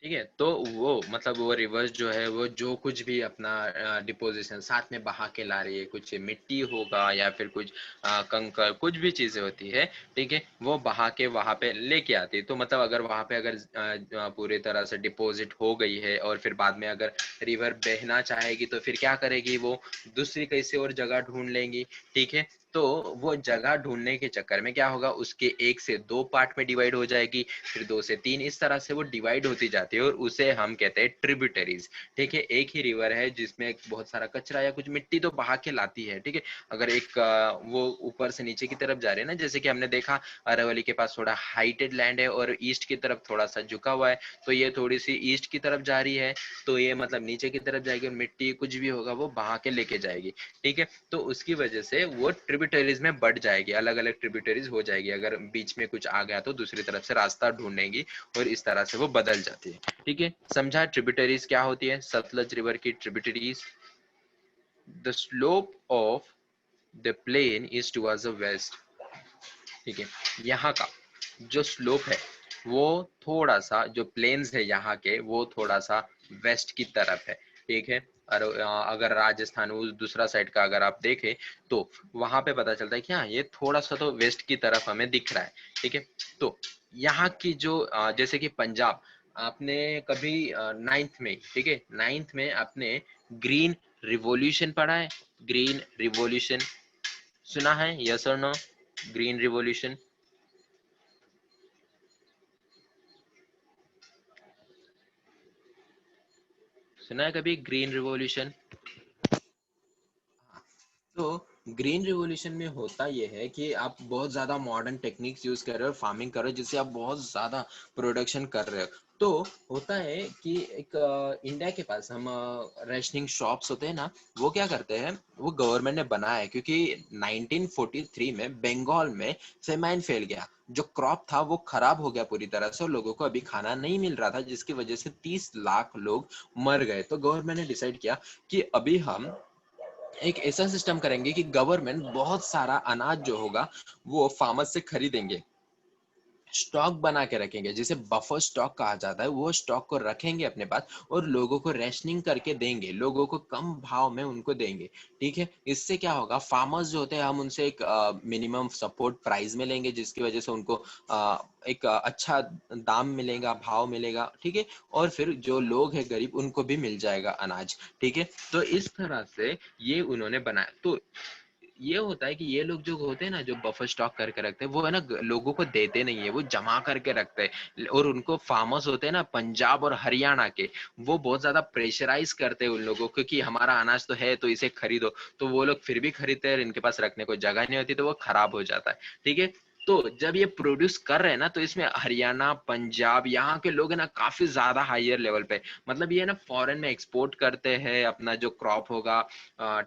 ठीक है, तो वो मतलब वो रिवर्स जो है, वो जो कुछ भी अपना डिपोजिशन साथ में बहा के ला रही है, कुछ मिट्टी होगा या फिर कुछ कंकर, कुछ भी चीजें होती है, ठीक है, वो बहा के वहां पे लेके आती है। तो मतलब अगर वहां पे अगर पूरी तरह से डिपॉजिट हो गई है और फिर बाद में अगर रिवर बहना चाहेगी तो फिर क्या करेगी, वो दूसरी कैसे और जगह ढूंढ लेंगी, ठीक है। तो वो जगह ढूंढने के चक्कर में क्या होगा, उसके 1 से 2 पार्ट में डिवाइड हो जाएगी, फिर 2 से 3, इस तरह से वो डिवाइड होती जाती है, और उसे हम कहते हैं ट्रिब्यूटरीज। ठीक है, एक ही रिवर है जिसमें बहुत सारा कचरा या कुछ मिट्टी तो बहा के लाती है, ठीक है। अगर एक वो ऊपर से नीचे की तरफ जा रहे हैं ना, जैसे कि हमने देखा अरावली के पास थोड़ा हाइटेड लैंड है और ईस्ट की तरफ थोड़ा सा झुका हुआ है, तो ये थोड़ी सी ईस्ट की तरफ जा रही है, तो ये मतलब नीचे की तरफ जाएगी और मिट्टी कुछ भी होगा वो बहा के लेके जाएगी, ठीक है। तो उसकी वजह से वो ट्रिब्यूटरीज में बढ़ जाएगी, अलग अलग ट्रिब्यूटरीज हो जाएगी, अगर बीच में कुछ आ गया तो दूसरी तरफ से रास्ता ढूंढेंगी और इस तरह से वो बदल जाती है, ठीक है। समझा ट्रिब्यूटरीज क्या होती है, सतलज रिवर की tributaries. The slope of the plain is towards the west, ठीक है। यहाँ का जो स्लोप है वो थोड़ा सा, जो प्लेन्स है यहाँ के, वो थोड़ा सा वेस्ट की तरफ है, ठीक है। और अगर राजस्थान उस दूसरा साइड का अगर आप देखें तो वहां पे पता चलता है कि हाँ, ये थोड़ा सा तो वेस्ट की तरफ हमें दिख रहा है, ठीक है। तो यहाँ की जो जैसे कि पंजाब, आपने कभी 9th में, ठीक है, 9th में आपने ग्रीन रिवॉल्यूशन पढ़ा है, ग्रीन रिवॉल्यूशन सुना है, यस और नो, ग्रीन रिवॉल्यूशन सुना है कभी, ग्रीन रिवॉल्यूशन? तो ग्रीन रिवॉल्यूशन में होता यह है कि आप बहुत ज्यादा मॉडर्न टेक्निक्स यूज कर रहे हो, फार्मिंग कर रहे हो, जिससे आप बहुत ज्यादा प्रोडक्शन कर रहे हो। तो होता है कि एक इंडिया के पास हम रेशनिंग शॉप्स होते हैं ना, वो क्या करते हैं, वो गवर्नमेंट ने बनाया है क्योंकि 1943 में बंगाल में फेमाइन फैल गया, जो क्रॉप था वो खराब हो गया पूरी तरह से और लोगों को अभी खाना नहीं मिल रहा था, जिसकी वजह से 30 लाख लोग मर गए। तो गवर्नमेंट ने डिसाइड किया कि अभी हम एक ऐसा सिस्टम करेंगे कि गवर्नमेंट बहुत सारा अनाज जो होगा वो फार्मर्स से खरीदेंगे, स्टॉक बना के रखेंगे, जिसे बफर स्टॉक कहा जाता है, वो स्टॉक को रखेंगे अपने पास और लोगों को रेशनिंग करके देंगे, लोगों को कम भाव में उनको देंगे, ठीक है। इससे क्या होगा, फार्मर्स जो होते हैं हम उनसे एक मिनिमम सपोर्ट प्राइस में लेंगे, जिसकी वजह से उनको एक अच्छा दाम मिलेगा, भाव मिलेगा, ठीक है। और फिर जो लोग हैं गरीब, उनको भी मिल जाएगा अनाज, ठीक है। तो इस तरह से ये उन्होंने बनाया। तो ये होता है कि ये लोग जो होते हैं ना, जो बफर स्टॉक करके रखते हैं, वो है ना लोगों को देते नहीं है, वो जमा करके रखते हैं, और उनको फार्मर्स होते हैं ना पंजाब और हरियाणा के, वो बहुत ज्यादा प्रेशराइज करते हैं उन लोगों को कि हमारा अनाज तो है तो इसे खरीदो, तो वो लोग फिर भी खरीदते हैं और इनके पास रखने को जगह नहीं होती तो वो खराब हो जाता है, ठीक है। तो जब ये प्रोड्यूस कर रहे हैं ना, तो इसमें हरियाणा, पंजाब, यहाँ के लोग है ना काफी ज्यादा हायर लेवल पे, मतलब ये ना फॉरेन में एक्सपोर्ट करते हैं अपना जो क्रॉप होगा,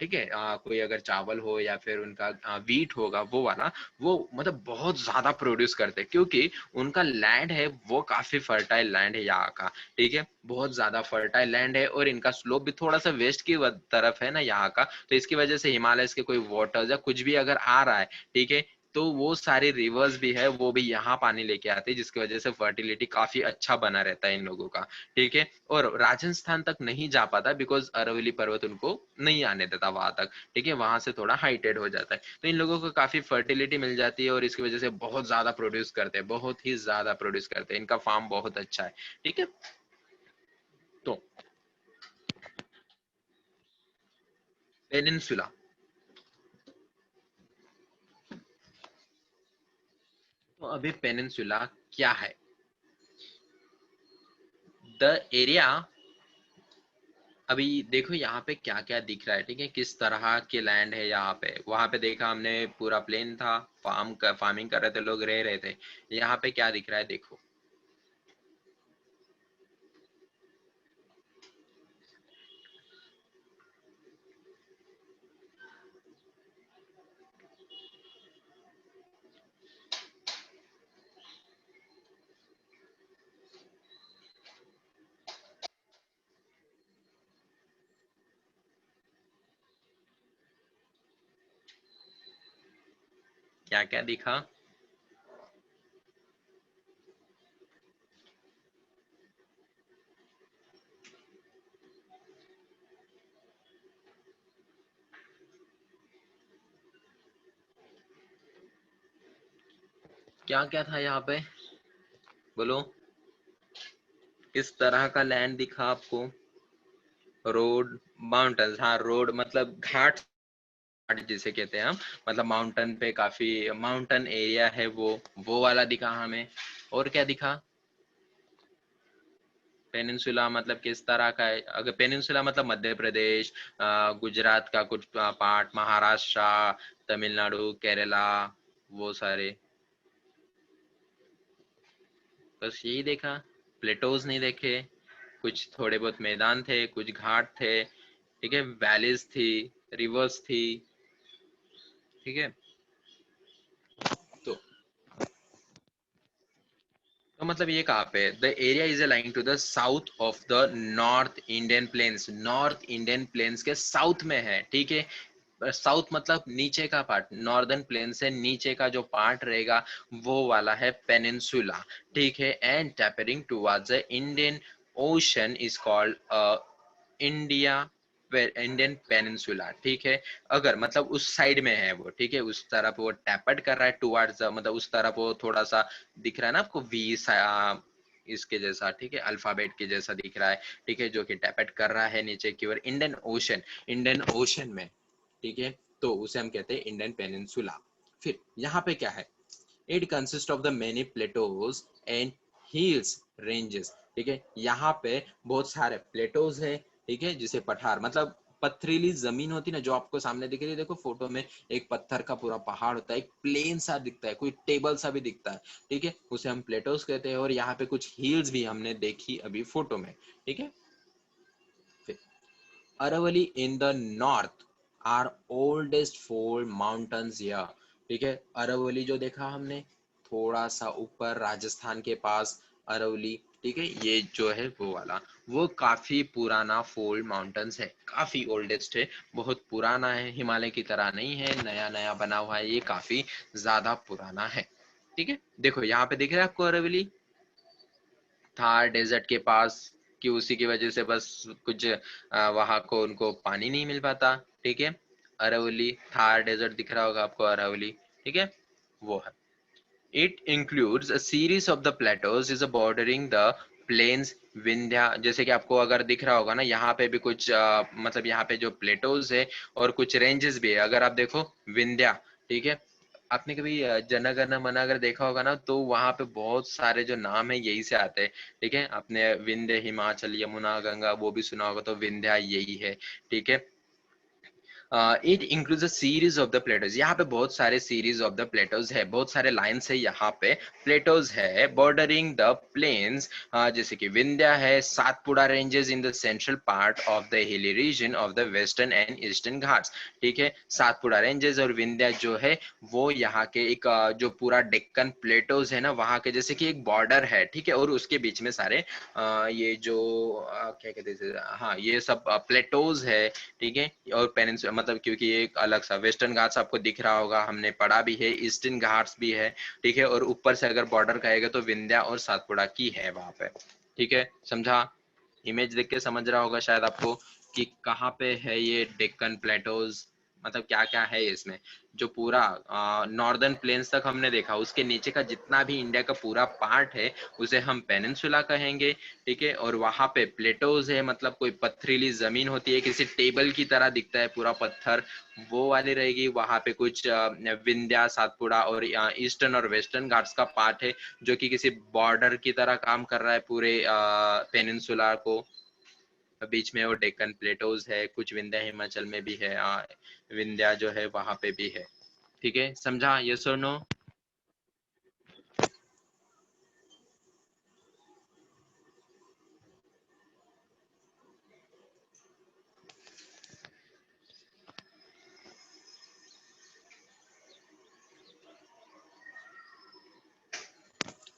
ठीक है, कोई अगर चावल हो या फिर उनका वीट होगा, वो वाला, वो मतलब बहुत ज्यादा प्रोड्यूस करते हैं, क्योंकि उनका लैंड है वो काफी फर्टाइल लैंड है यहाँ का, ठीक है, बहुत ज्यादा फर्टाइल लैंड है, और इनका स्लोप भी थोड़ा सा वेस्ट की तरफ है ना यहाँ का, तो इसकी वजह से हिमालय के कोई वाटर या कुछ भी अगर आ रहा है, ठीक है, तो वो सारे रिवर्स भी है वो भी यहाँ पानी लेके आते हैं, जिसकी वजह से फर्टिलिटी काफी अच्छा बना रहता है इन लोगों का, ठीक है, और राजस्थान तक नहीं जा पाता बिकॉज अरवली पर्वत उनको नहीं आने देता वहां तक, ठीक है, वहां से थोड़ा हाइटेड हो जाता है, तो इन लोगों को काफी फर्टिलिटी मिल जाती है, और इसकी वजह से बहुत ज्यादा प्रोड्यूस करते हैं, बहुत ही ज्यादा प्रोड्यूस करते हैं, इनका फार्म बहुत अच्छा है, ठीक है। तो पेनिनसुला, तो अभी पेनिनसुला क्या है? द एरिया, अभी देखो यहाँ पे क्या क्या दिख रहा है, ठीक है, किस तरह के लैंड है यहाँ पे, वहां पे देखा हमने पूरा प्लेन था, फार्मिंग कर रहे थे लोग, रह रहे थे, यहाँ पे क्या दिख रहा है देखो। क्या क्या दिखा? क्या क्या था यहाँ पे, बोलो, किस तरह का लैंड दिखा आपको? रोड, माउंटेन्स, हाँ रोड मतलब घाट, घाट जिसे कहते हैं हम, मतलब माउंटेन पे काफी माउंटेन एरिया है वो वाला दिखा हमें। और क्या दिखा? पेनिनसुला मतलब किस तरह का है? अगर पेनिनसुला मतलब मध्य प्रदेश, गुजरात का कुछ पार्ट, महाराष्ट्र, तमिलनाडु, केरला, वो सारे, बस यही देखा, प्लेटोज नहीं देखे, कुछ थोड़े बहुत मैदान थे, कुछ घाट थे, ठीक है, वैलीज थी, रिवर्स थी, ठीक है। तो मतलब ये कहाँ पे, the area is aligning to the south of the north Indian plains, north Indian plains के साउथ में है, ठीक है, साउथ मतलब नीचे का पार्ट, नॉर्दर्न प्लेन से नीचे का जो पार्ट रहेगा वो वाला है पेनिनसुला, ठीक है, and tapering towards the Indian ocean is called India, Indian peninsula, ठीक है, अगर मतलब उस साइड में है वो, ठीक है, उस तरफ वो टैपर्ड कर रहा है टुवर्ड्स, मतलब उस तरफ वो थोड़ा सा दिख रहा है ना आपको वी इसके जैसा, ठीक है, अल्फाबेट के जैसा दिख रहा है, ठीक है, जो कि टैपेट कर रहा है नीचे की ओर इंडियन ओशन, इंडियन ओशन में, ठीक है, तो उसे हम कहते हैं इंडियन पेनिनसुला। फिर यहाँ पे क्या है, it consist of the many Plato's and hills ranges, ठीक है, यहाँ पे बहुत सारे प्लेटोज है, ठीक है, जिसे पठार मतलब पथरीली जमीन होती ना, जो आपको सामने दिख रही है, देखो फोटो में एक पत्थर का पूरा पहाड़ होता है, एक प्लेन सा दिखता है, कोई टेबल सा भी दिखता है, ठीक है, उसे हम प्लेटोज कहते हैं, और यहाँ पे कुछ हिल्स भी हमने देखी अभी फोटो में, ठीक है। Aravalli in the north are oldest four mountains here, ठीक है, अरावली जो देखा हमने थोड़ा सा ऊपर राजस्थान के पास, अरावली, ठीक है, ये जो है वो वाला, वो काफी पुराना फोल्ड माउंटेन्स है, काफी ओल्डेस्ट है, बहुत पुराना है, हिमालय की तरह नहीं है नया नया बना हुआ है, ये काफी ज्यादा पुराना है, ठीक है। देखो यहाँ पे दिख रहा है आपको अरावली, थार डेजर्ट के पास, कि उसी की वजह से बस कुछ वहां को उनको पानी नहीं मिल पाता, ठीक है, अरावली थार डेजर्ट दिख रहा होगा आपको, अरावली, ठीक है, वो है। It includes a series of the plateaus is bordering the plains Vindhya, जैसे कि आपको अगर दिख रहा होगा ना, यहाँ पे भी कुछ मतलब यहाँ पे जो प्लेटोज है और कुछ रेंजेस भी है, अगर आप देखो विंध्या, ठीक है, आपने कभी जन गण मन अगर देखा होगा ना, तो वहां पे बहुत सारे जो नाम है यही से आते हैं, ठीक है, आपने विंध्य, हिमाचल, यमुना, गंगा वो भी सुना होगा, तो विंध्या यही है, ठीक है। It includes a series of the Plato's. यहाँ पे बहुत सारे सीरीज ऑफ द प्लेटोज है, बहुत सारे लाइन्स है यहाँ पे, प्लेटोज है बॉर्डरिंग द प्लेन्स, जैसे कि विंध्या है, Satpura ranges in the central part of the hilly region of the western and eastern Ghats. ठीक है, सातपुड़ा रेंजेस और विंध्या जो है वो यहाँ के एक जो पूरा डेक्कन प्लेटोज है ना वहाँ के जैसे कि एक बॉर्डर है। ठीक है, और उसके बीच में सारे ये जो क्या कहते हैं, हाँ ये सब प्लेटोज है। ठीक है, और पेनिनसुला मतलब क्योंकि ये एक अलग सा वेस्टर्न घाट्स आपको दिख रहा होगा, हमने पढ़ा भी है, ईस्टर्न घाट्स भी है। ठीक है, और ऊपर से अगर बॉर्डर कहेगा तो विंध्या और सातपुड़ा की है वहां पे। ठीक है, समझा? इमेज देख के समझ रहा होगा शायद आपको कि कहाँ पे है ये डेक्कन प्लेटोज, मतलब क्या क्या है इसमें। जो पूरा नॉर्दर्न प्लेन्स तक हमने देखा, उसके नीचे का जितना भी इंडिया का पूरा पार्ट है उसे हम पेनिनसुला कहेंगे। ठीक है, और वहां पे प्लेटोज है, मतलब कोई पथरीली जमीन होती है, किसी टेबल की तरह दिखता है पूरा पत्थर, वो वाली रहेगी। वहां पे कुछ विंध्या, सातपुड़ा और ईस्टर्न और वेस्टर्न घाट्स का पार्ट है जो कि किसी बॉर्डर की तरह काम कर रहा है पूरे पेनिनसुला को। बीच में वो डेक्कन प्लेटोज है, कुछ विंध्या हिमाचल में भी है, विंध्या जो है वहां पे भी है। ठीक है, समझा? यस और नो?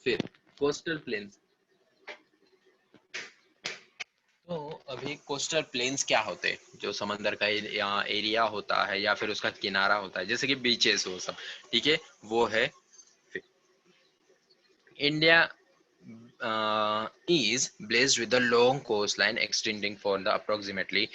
फिर कोस्टल प्लेन्स, तो अभी कोस्टल प्लेन्स क्या होते हैं? जो समंदर का एरिया होता है या फिर उसका किनारा होता है, जैसे कि बीचेस हो सब। ठीक है, वो है India is blessed with a long coastline extending for the approximately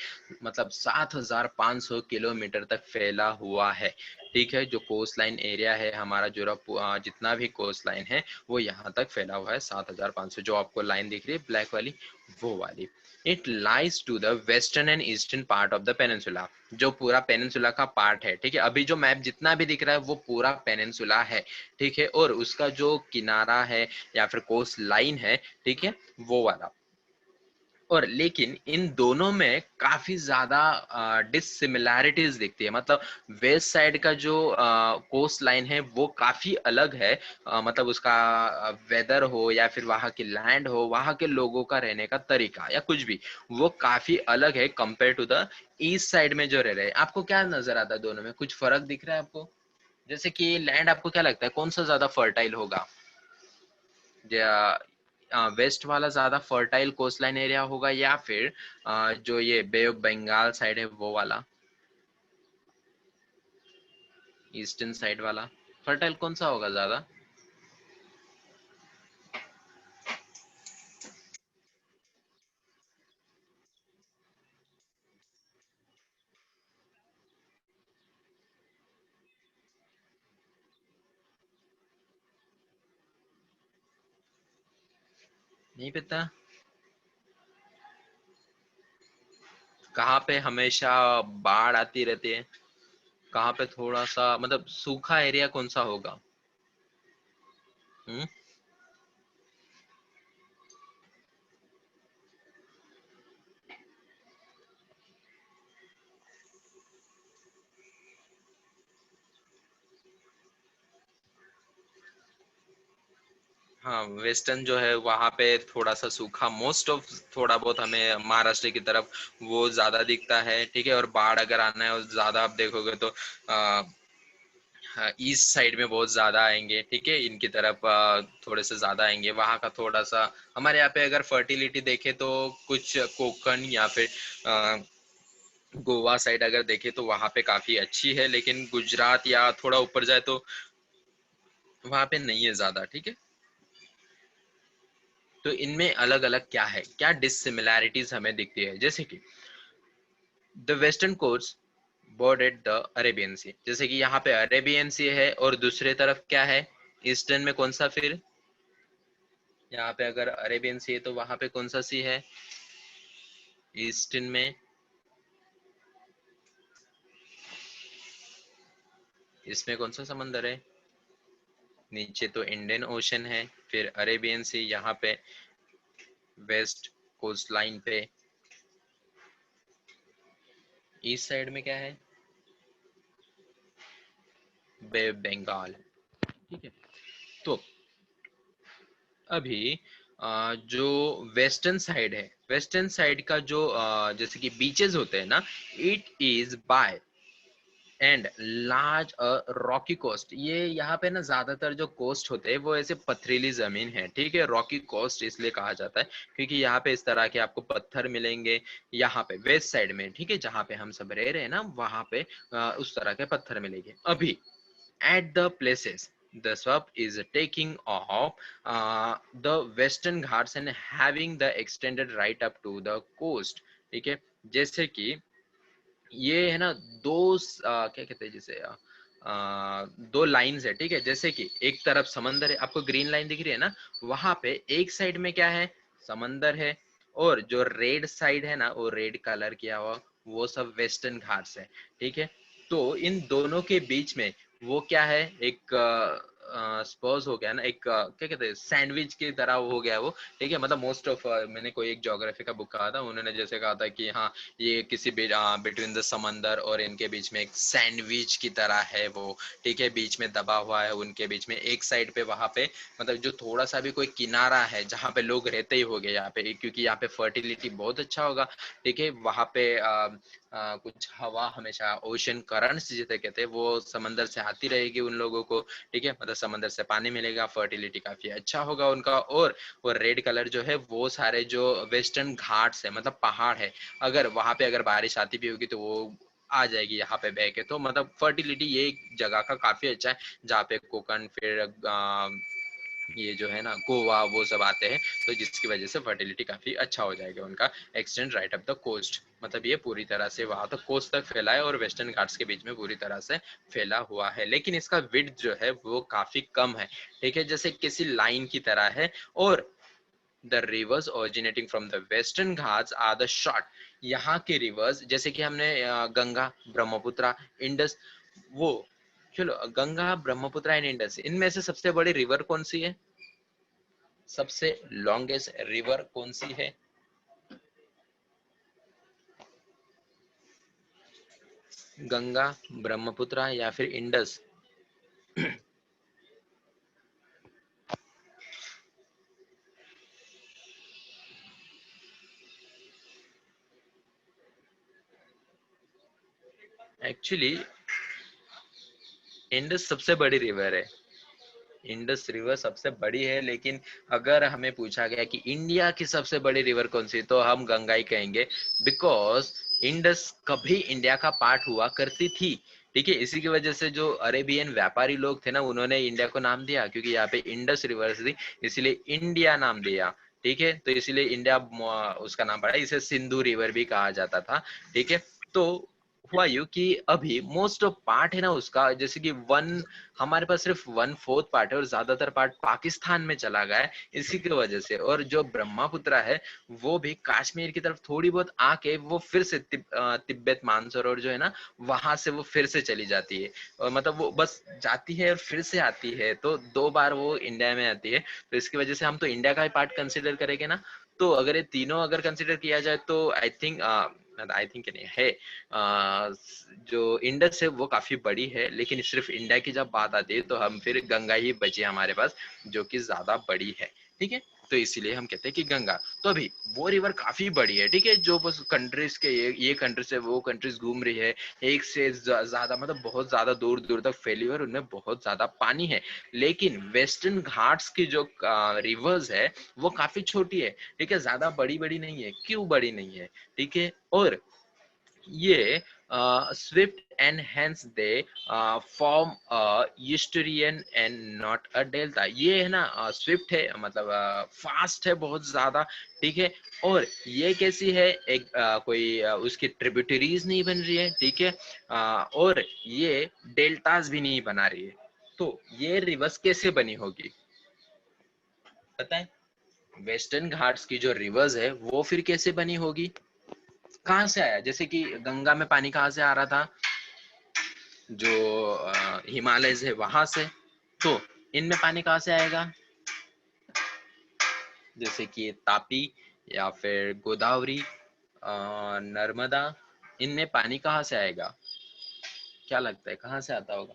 मतलब 7,500 किलोमीटर तक फैला हुआ है। ठीक है, जो कोस्ट लाइन एरिया है हमारा, जो जितना भी कोस्ट लाइन है वो यहाँ तक फैला हुआ है 7,500, जो आपको लाइन दिख रही है ब्लैक वाली, वो वाली। It lies to the western and eastern part of the peninsula, जो पूरा पेनिनसुला का पार्ट है। ठीक है, अभी जो मैप जितना भी दिख रहा है वो पूरा पेनिनसुला है। ठीक है, और उसका जो किनारा है या फिर कोस्ट लाइन है, ठीक है, वो वाला। और लेकिन इन दोनों में काफी ज्यादा डिसिमिलैरिटीज दिखती है, मतलब वेस्ट साइड का जो कोस्ट लाइन है वो काफी अलग है। मतलब उसका वेदर हो या फिर वहाँ की लैंड हो, वहाँ के लोगों का रहने का तरीका या कुछ भी, वो काफी अलग है compare to the east side में जो रह रहे हैं। आपको क्या नजर आता है दोनों में? कुछ फर्क दिख रहा है आपको? जैसे कि लैंड आपको क्या लगता है कौन सा ज्यादा फर्टाइल होगा? वेस्ट वाला ज्यादा फर्टाइल कोस्टलाइन एरिया होगा या फिर जो ये बे ऑफ बंगाल साइड है वो वाला, ईस्टर्न साइड वाला? फर्टाइल कौन सा होगा ज्यादा? नहीं पता। कहाँ पे हमेशा बाढ़ आती रहती है? कहाँ पे थोड़ा सा मतलब सूखा एरिया कौन सा होगा? हम्म? हाँ, वेस्टर्न जो है वहां पे थोड़ा सा सूखा, मोस्ट ऑफ थोड़ा बहुत हमें महाराष्ट्र की तरफ वो ज्यादा दिखता है। ठीक है, और बाढ़ अगर आना है और ज्यादा आप देखोगे तो ईस्ट साइड में बहुत ज्यादा आएंगे। ठीक है, इनकी तरफ थोड़े से ज्यादा आएंगे। वहाँ का थोड़ा सा हमारे यहाँ पे अगर फर्टिलिटी देखे तो कुछ कोकण या फिर अ, गोवा साइड अगर देखे तो वहाँ पे काफी अच्छी है, लेकिन गुजरात या थोड़ा ऊपर जाए तो वहाँ पे नहीं है ज्यादा। ठीक है, तो इनमें अलग अलग क्या है, क्या डिसिमिलैरिटीज हमें दिखती है? जैसे कि the western coast border the Arabian sea, जैसे कि यहाँ पे अरेबियन सी है और दूसरे तरफ क्या है, ईस्टर्न में कौन सा फिर? यहाँ पे अगर अरेबियन सी है तो वहां पे कौन सा सी है ईस्टर्न में? इसमें कौन सा समंदर है? नीचे तो इंडियन ओशन है, फिर अरेबियन सी यहाँ पे वेस्ट कोस्ट लाइन पे। ईस्ट साइड में क्या है? बे बंगाल, ठीक है। तो अभी जो वेस्टर्न साइड है, वेस्टर्न साइड का जो जैसे कि बीचेस होते हैं ना, it is by and large rocky coast. ये यहाँ पे ना ज्यादातर जो कोस्ट होते हैं वो ऐसे पथरीली जमीन है, ठीक है। रॉकी कोस्ट इसलिए कहा जाता है क्योंकि यहाँ पे इस तरह के आपको पत्थर मिलेंगे, यहाँ पे वेस्ट साइड में, ठीक है, जहाँ पे हम सब रह रहे हैं ना, वहां पे उस तरह के पत्थर मिलेंगे। अभी at the places the swamp is taking off the western ghats and having the extended right up to the coast, ठीक है। जैसे कि ये है ना, क्या कहते हैं जिसे, दो लाइंस है, ठीक है। जैसे कि एक तरफ समंदर है, आपको ग्रीन लाइन दिख रही है ना, वहां पे एक साइड में क्या है, समंदर है, और जो रेड साइड है ना, वो रेड कलर किया हुआ, वो सब वेस्टर्न घाट्स है, ठीक है। तो इन दोनों के बीच में वो क्या है, एक स्पर्स हो गया ना, एक क्या कहते हैं, सैंडविच की तरह हो गया वो, ठीक है। मतलब मोस्ट ऑफ मैंने कोई एक ज्योग्राफी का बुक कहा था, उन्होंने जैसे कहा था कि हाँ, ये किसी बिटवीन द समंदर और इनके बीच में एक सैंडविच की तरह है वो, ठीक है, बीच में दबा हुआ है, उनके बीच में एक साइड पे वहां पे मतलब जो थोड़ा सा भी कोई किनारा है जहाँ पे लोग रहते ही होंगे यहाँ पे, क्योंकि यहाँ पे फर्टिलिटी बहुत अच्छा होगा, ठीक है। वहां पे कुछ हवा हमेशा ओशन करंट्स जिसे कहते हैं वो समंदर से आती रहेगी उन लोगों को, ठीक है। मतलब समंदर से पानी मिलेगा, फर्टिलिटी काफी अच्छा होगा उनका। और वो रेड कलर जो है वो सारे जो वेस्टर्न घाट्स है, मतलब पहाड़ है, अगर वहां पे अगर बारिश आती भी होगी तो वो आ जाएगी यहाँ पे बह के। तो मतलब फर्टिलिटी ये जगह का काफी अच्छा है, जहाँ पे कोकन, फिर ये जो है ना गोवा, वो सब आते हैं, तो जिसकी वजह से फर्टिलिटी काफी अच्छा हो जाएगा उनका। Extend right up the coast, मतलब ये पूरी तरह से वहां तक कोस्ट तक फैला है और वेस्टर्न घाट्स के बीच में पूरी तरह से फैला हुआ है, लेकिन इसका विड्थ जो है वो काफी कम है, ठीक है, जैसे किसी लाइन की तरह है। और the rivers originating from the western Ghats are the short. यहाँ के रिवर्स जैसे कि हमने गंगा, ब्रह्मपुत्र, इंडस, वो, चलो गंगा, ब्रह्मपुत्र एंड इंडस, इनमें से सबसे बड़ी रिवर कौन सी है, सबसे लॉन्गेस्ट रिवर कौन सी है? गंगा, ब्रह्मपुत्र या फिर इंडस? एक्चुअली इंडस सबसे बड़ी रिवर है, इंडस रिवर सबसे बड़ी है, लेकिन अगर हमें पूछा गया कि इंडिया की सबसे बड़ी रिवर कौन सी, तो हम गंगा ही कहेंगे, बिकॉज इंडस कभी इंडिया का पार्ट हुआ करती थी, ठीक है। इसी की वजह से जो अरेबियन व्यापारी लोग थे ना, उन्होंने इंडिया को नाम दिया, क्योंकि यहाँ पे इंडस रिवर थी, इसलिए इंडिया नाम दिया, ठीक है। तो इसलिए इंडिया उसका नाम पड़ा, इसे सिंधु रिवर भी कहा जाता था, ठीक है। तो हुआ यूं कि अभी मोस्ट ऑफ पार्ट है ना उसका, जैसे कि हमारे पास सिर्फ 1/4 पार्ट है और ज्यादातर पार्ट पाकिस्तान में चला गया है, इसी की वजह से। और जो ब्रह्मपुत्र है वो भी कश्मीर की तरफ थोड़ी बहुत आके वो फिर से तिब्बत मानसरोवर जो है ना, वहां से वो फिर से चली जाती है, और मतलब वो बस जाती है और फिर से आती है, तो 2 बार वो इंडिया में आती है। तो इसकी वजह से हम तो इंडिया का ही पार्ट कंसिडर करेंगे ना। तो अगर ये तीनों अगर कंसिडर किया जाए तो आई थिंक नहीं है, जो इंडस है वो काफी बड़ी है, लेकिन सिर्फ इंडिया की जब बात आती है तो हम फिर गंगा ही बची हमारे पास, जो कि ज्यादा बड़ी है, ठीक है। तो इसीलिए हम कहते हैं कि गंगा। तो अभी वो रिवर काफी बड़ी है, ठीक है, जो बस कंट्रीज के ये कंट्री से वो कंट्रीज घूम रही है, एक से ज्यादा, मतलब बहुत ज्यादा दूर दूर तक फैली हुई, और उनमें बहुत ज्यादा पानी है। लेकिन वेस्टर्न घाट्स की जो रिवर्स है वो काफी छोटी है, ठीक है, ज्यादा बड़ी बड़ी नहीं है। क्यों बड़ी नहीं है, ठीक है। और ये swift and hence they form a estuarine and not a delta। ये है ना स्विफ्ट है, मतलब फास्ट है बहुत ज्यादा, ठीक है। और ये कैसी है, एक कोई उसकी ट्रिब्यूटरीज नहीं बन रही है, ठीक है, और ये डेल्टास भी नहीं बना रही है। तो ये रिवर्स कैसे बनी होगी, पता है? वेस्टर्न घाट्स की जो रिवर्स है वो फिर कैसे बनी होगी, कहाँ से आया? जैसे कि गंगा में पानी कहाँ से आ रहा था, जो हिमालय है वहां से। तो इनमें पानी कहाँ से आएगा, जैसे कि तापी या फिर गोदावरी, नर्मदा, इनमें पानी कहाँ से आएगा, क्या लगता है कहाँ से आता होगा?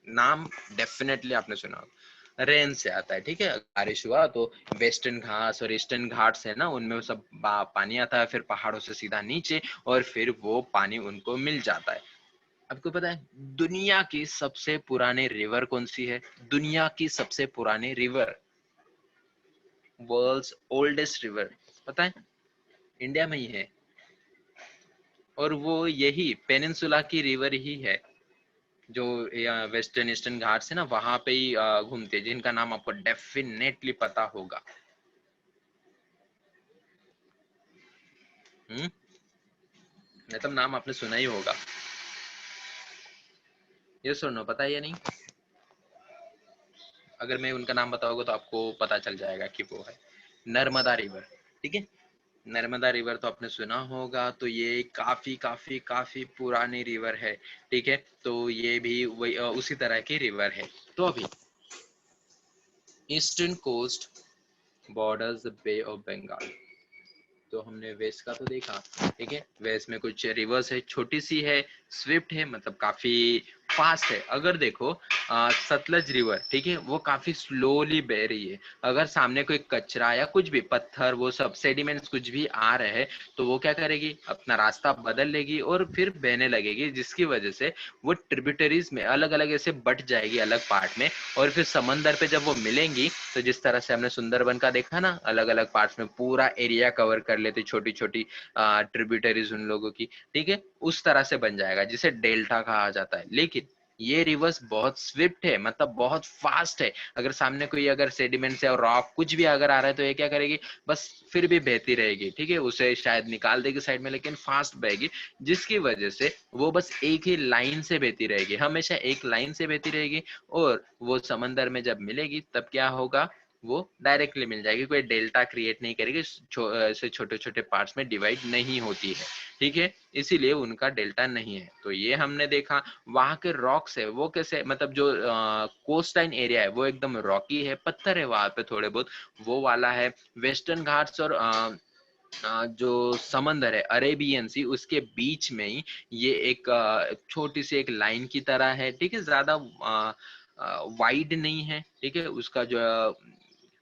नाम डेफिनेटली आपने सुना होगा, रेन से आता है, ठीक है। बारिश हुआ तो वेस्टर्न घाट्स और ईस्टर्न घाट्स है ना, उनमें सब पानी आता है, फिर पहाड़ों से सीधा नीचे, और फिर वो पानी उनको मिल जाता है। आपको पता है दुनिया की सबसे पुरानी रिवर कौन सी है? दुनिया की सबसे पुरानी रिवर, वर्ल्ड्स ओल्डेस्ट रिवर, पता है? इंडिया में ही है, और वो यही पेनिनसुला की रिवर ही है, जो वेस्टर्न ईस्टर्न घाट्स है ना, वहां पे ही घूमते हैं, जिनका नाम आपको डेफिनेटली पता होगा। मतलब नाम आपने सुना ही होगा। ये सुनो, पता है या नहीं? अगर मैं उनका नाम बताऊंगा तो आपको पता चल जाएगा कि वो है नर्मदा रिवर, ठीक है। नर्मदा रिवर तो आपने सुना होगा, तो ये काफी काफी काफी पुरानी रिवर है, ठीक है। तो ये भी वही उसी तरह की रिवर है। तो अभी eastern coast borders bay of Bengal, तो हमने वेस्ट का तो देखा, ठीक है। वेस्ट में कुछ रिवर्स है, छोटी सी है, स्विफ्ट है, मतलब काफी फास्ट है। अगर देखो सतलज रिवर, ठीक है, वो काफी स्लोली बह रही है। अगर सामने कोई कचरा या कुछ भी पत्थर, वो सब सेडिमेंट्स कुछ भी आ रहे हैं, तो वो क्या करेगी, अपना रास्ता बदल लेगी और फिर बहने लगेगी, जिसकी वजह से वो ट्रिब्यूटरीज में अलग अलग ऐसे बट जाएगी अलग पार्ट में, और फिर समंदर पे जब वो मिलेंगी, तो जिस तरह से हमने सुंदरबन का देखा ना, अलग अलग पार्ट्स में पूरा एरिया कवर कर लेते, छोटी छोटी ट्रिब्यूटरीज उन लोगों की, ठीक है, उस तरह से बन जाएगा, जिसे डेल्टा कहा जाता है। लेकिन ये रिवर्स बहुत स्विफ्ट है, मतलब बहुत फास्ट है। अगर सामने कोई अगर सेडिमेंट से और रॉक कुछ भी अगर आ रहा है, तो ये क्या करेगी, बस फिर भी बहती रहेगी, ठीक है, उसे शायद निकाल देगी साइड में, लेकिन फास्ट बहेगी, जिसकी वजह से वो बस एक ही लाइन से बहती रहेगी, हमेशा एक लाइन से बहती रहेगी। और वो समंदर में जब मिलेगी, तब क्या होगा, वो डायरेक्टली मिल जाएगी, कोई डेल्टा क्रिएट नहीं करेगी, ऐसे छोटे छोटे पार्ट्स में डिवाइड नहीं होती है, ठीक है, इसीलिए उनका डेल्टा नहीं है। तो ये हमने देखा। वहां के रॉक्स है वो कैसे, मतलब जो कोस्ट लाइन एरिया है वो एकदम रॉकी है, पत्थर है वहां पे थोड़े बहुत, वो वाला है। वेस्टर्न घाट्स और जो समंदर है अरेबियन सी, उसके बीच में ही ये एक छोटी सी एक लाइन की तरह है, ठीक है, ज्यादा वाइड नहीं है, ठीक है, उसका जो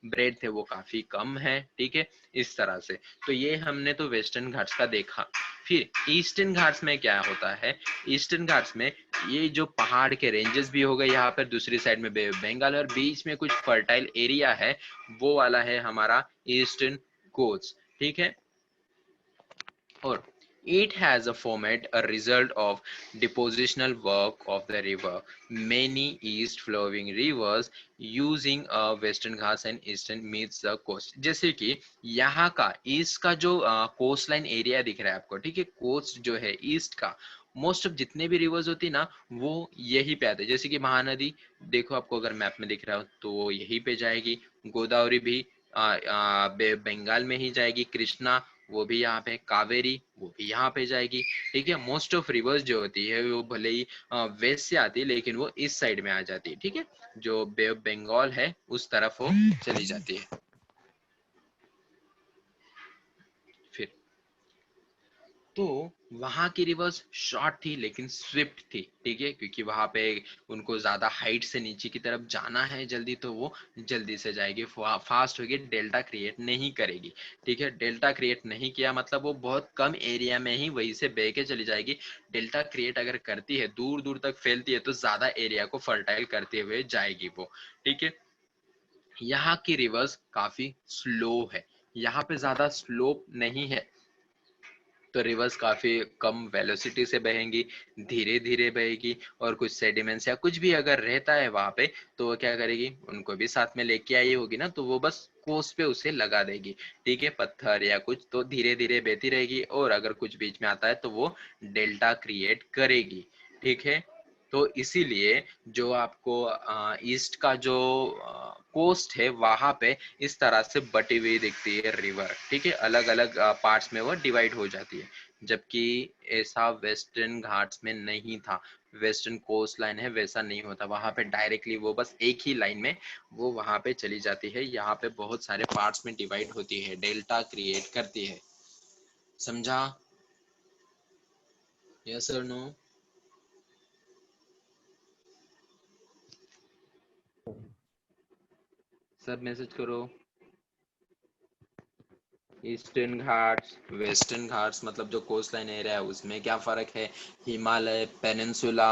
ब्रेड थे वो काफी कम है, ठीक है, इस तरह से। तो ये हमने तो वेस्टर्न घाट्स का देखा। फिर ईस्टर्न घाट्स में क्या होता है? ईस्टर्न घाट्स में ये जो पहाड़ के रेंजेस भी हो गए, यहाँ पर दूसरी साइड में बे ऑफ बंगाल, और बीच में कुछ फर्टाइल एरिया है, वो वाला है हमारा ईस्टर्न कोस्ट, ठीक है। Or it has a format a result of depositional work of the river. Many east flowing rivers using a western Ghats and eastern meets the coast. जैसे कि यहाँ का ईस्ट का जो कोस्ट लाइन एरिया दिख रहा है आपको, ठीक है, कोस्ट जो है ईस्ट का, मोस्ट ऑफ जितने भी रिवर्स होती है ना, वो यही पे आते हैं। जैसे कि महानदी, देखो आपको अगर मैप में दिख रहा हो तो वो यही पे जाएगी। गोदावरी भी बंगाल में ही जाएगी। कृष्णा वो भी यहाँ पे, कावेरी वो भी यहाँ पे जाएगी, ठीक है। मोस्ट ऑफ रिवर्स जो होती है वो भले ही वेस्ट से आती है, लेकिन वो इस साइड में आ जाती है, ठीक है, जो बे ऑफ बंगाल है उस तरफ वो चली जाती है। फिर तो वहां की रिवर्स शॉर्ट थी लेकिन स्विफ्ट थी, ठीक है, क्योंकि वहां पे उनको ज्यादा हाइट से नीचे की तरफ जाना है जल्दी, तो वो जल्दी से जाएगी, फास्ट होगी, डेल्टा क्रिएट नहीं करेगी, ठीक है। डेल्टा क्रिएट नहीं किया मतलब वो बहुत कम एरिया में ही वहीं से बह के चली जाएगी। डेल्टा क्रिएट अगर करती है, दूर दूर तक फैलती है, तो ज्यादा एरिया को फर्टाइल करते हुए जाएगी वो, ठीक है। यहाँ की रिवर्स काफी स्लो है, यहाँ पे ज्यादा स्लोप नहीं है, तो रिवर्स काफी कम वेलोसिटी से बहेंगी, धीरे धीरे बहेगी, और कुछ सेडिमेंट्स या कुछ भी अगर रहता है वहां पे, तो वो क्या करेगी, उनको भी साथ में लेके आई होगी ना, तो वो बस कोस्ट पे उसे लगा देगी, ठीक है, पत्थर या कुछ, तो धीरे धीरे बहती रहेगी, और अगर कुछ बीच में आता है तो वो डेल्टा क्रिएट करेगी, ठीक है। तो इसीलिए जो आपको ईस्ट का जो कोस्ट है वहां पे इस तरह से बटी हुई दिखती है रिवर, ठीक है, अलग अलग पार्ट्स में वो डिवाइड हो जाती है, जबकि ऐसा वेस्टर्न घाट्स में नहीं था। वेस्टर्न कोस्ट लाइन है वैसा नहीं होता, वहां पे डायरेक्टली वो बस एक ही लाइन में वो वहां पे चली जाती है, यहाँ पे बहुत सारे पार्ट्स में डिवाइड होती है, डेल्टा क्रिएट करती है। समझा? यस और नो? सब मैसेज करो। ईस्टर्न घाट्स, वेस्टर्न घाट्स मतलब जो कोस्ट लाइन एरिया है उसमें क्या फर्क है, हिमालय, पेनिनसुला,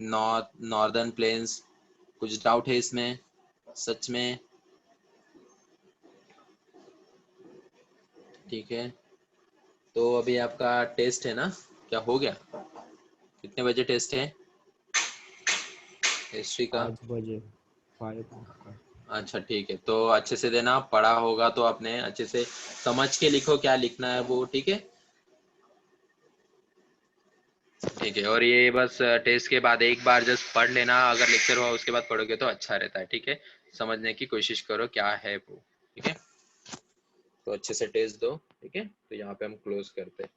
नॉर्दर्न प्लेन्स, कुछ डाउट है इसमें सच में? ठीक है, तो अभी आपका टेस्ट है ना, क्या हो गया? कितने बजे टेस्ट है हिस्ट्री का? 5 बजे, 5 o'clock का। अच्छा ठीक है, तो अच्छे से देना, पढ़ा होगा तो आपने अच्छे से समझ के लिखो क्या लिखना है वो, ठीक है? ठीक है, और ये बस टेस्ट के बाद एक बार जस्ट पढ़ लेना, अगर लेक्चर हुआ उसके बाद पढ़ोगे तो अच्छा रहता है, ठीक है? समझने की कोशिश करो क्या है वो, ठीक है? तो अच्छे से टेस्ट दो, ठीक है? तो यहाँ पे हम क्लोज करते हैं।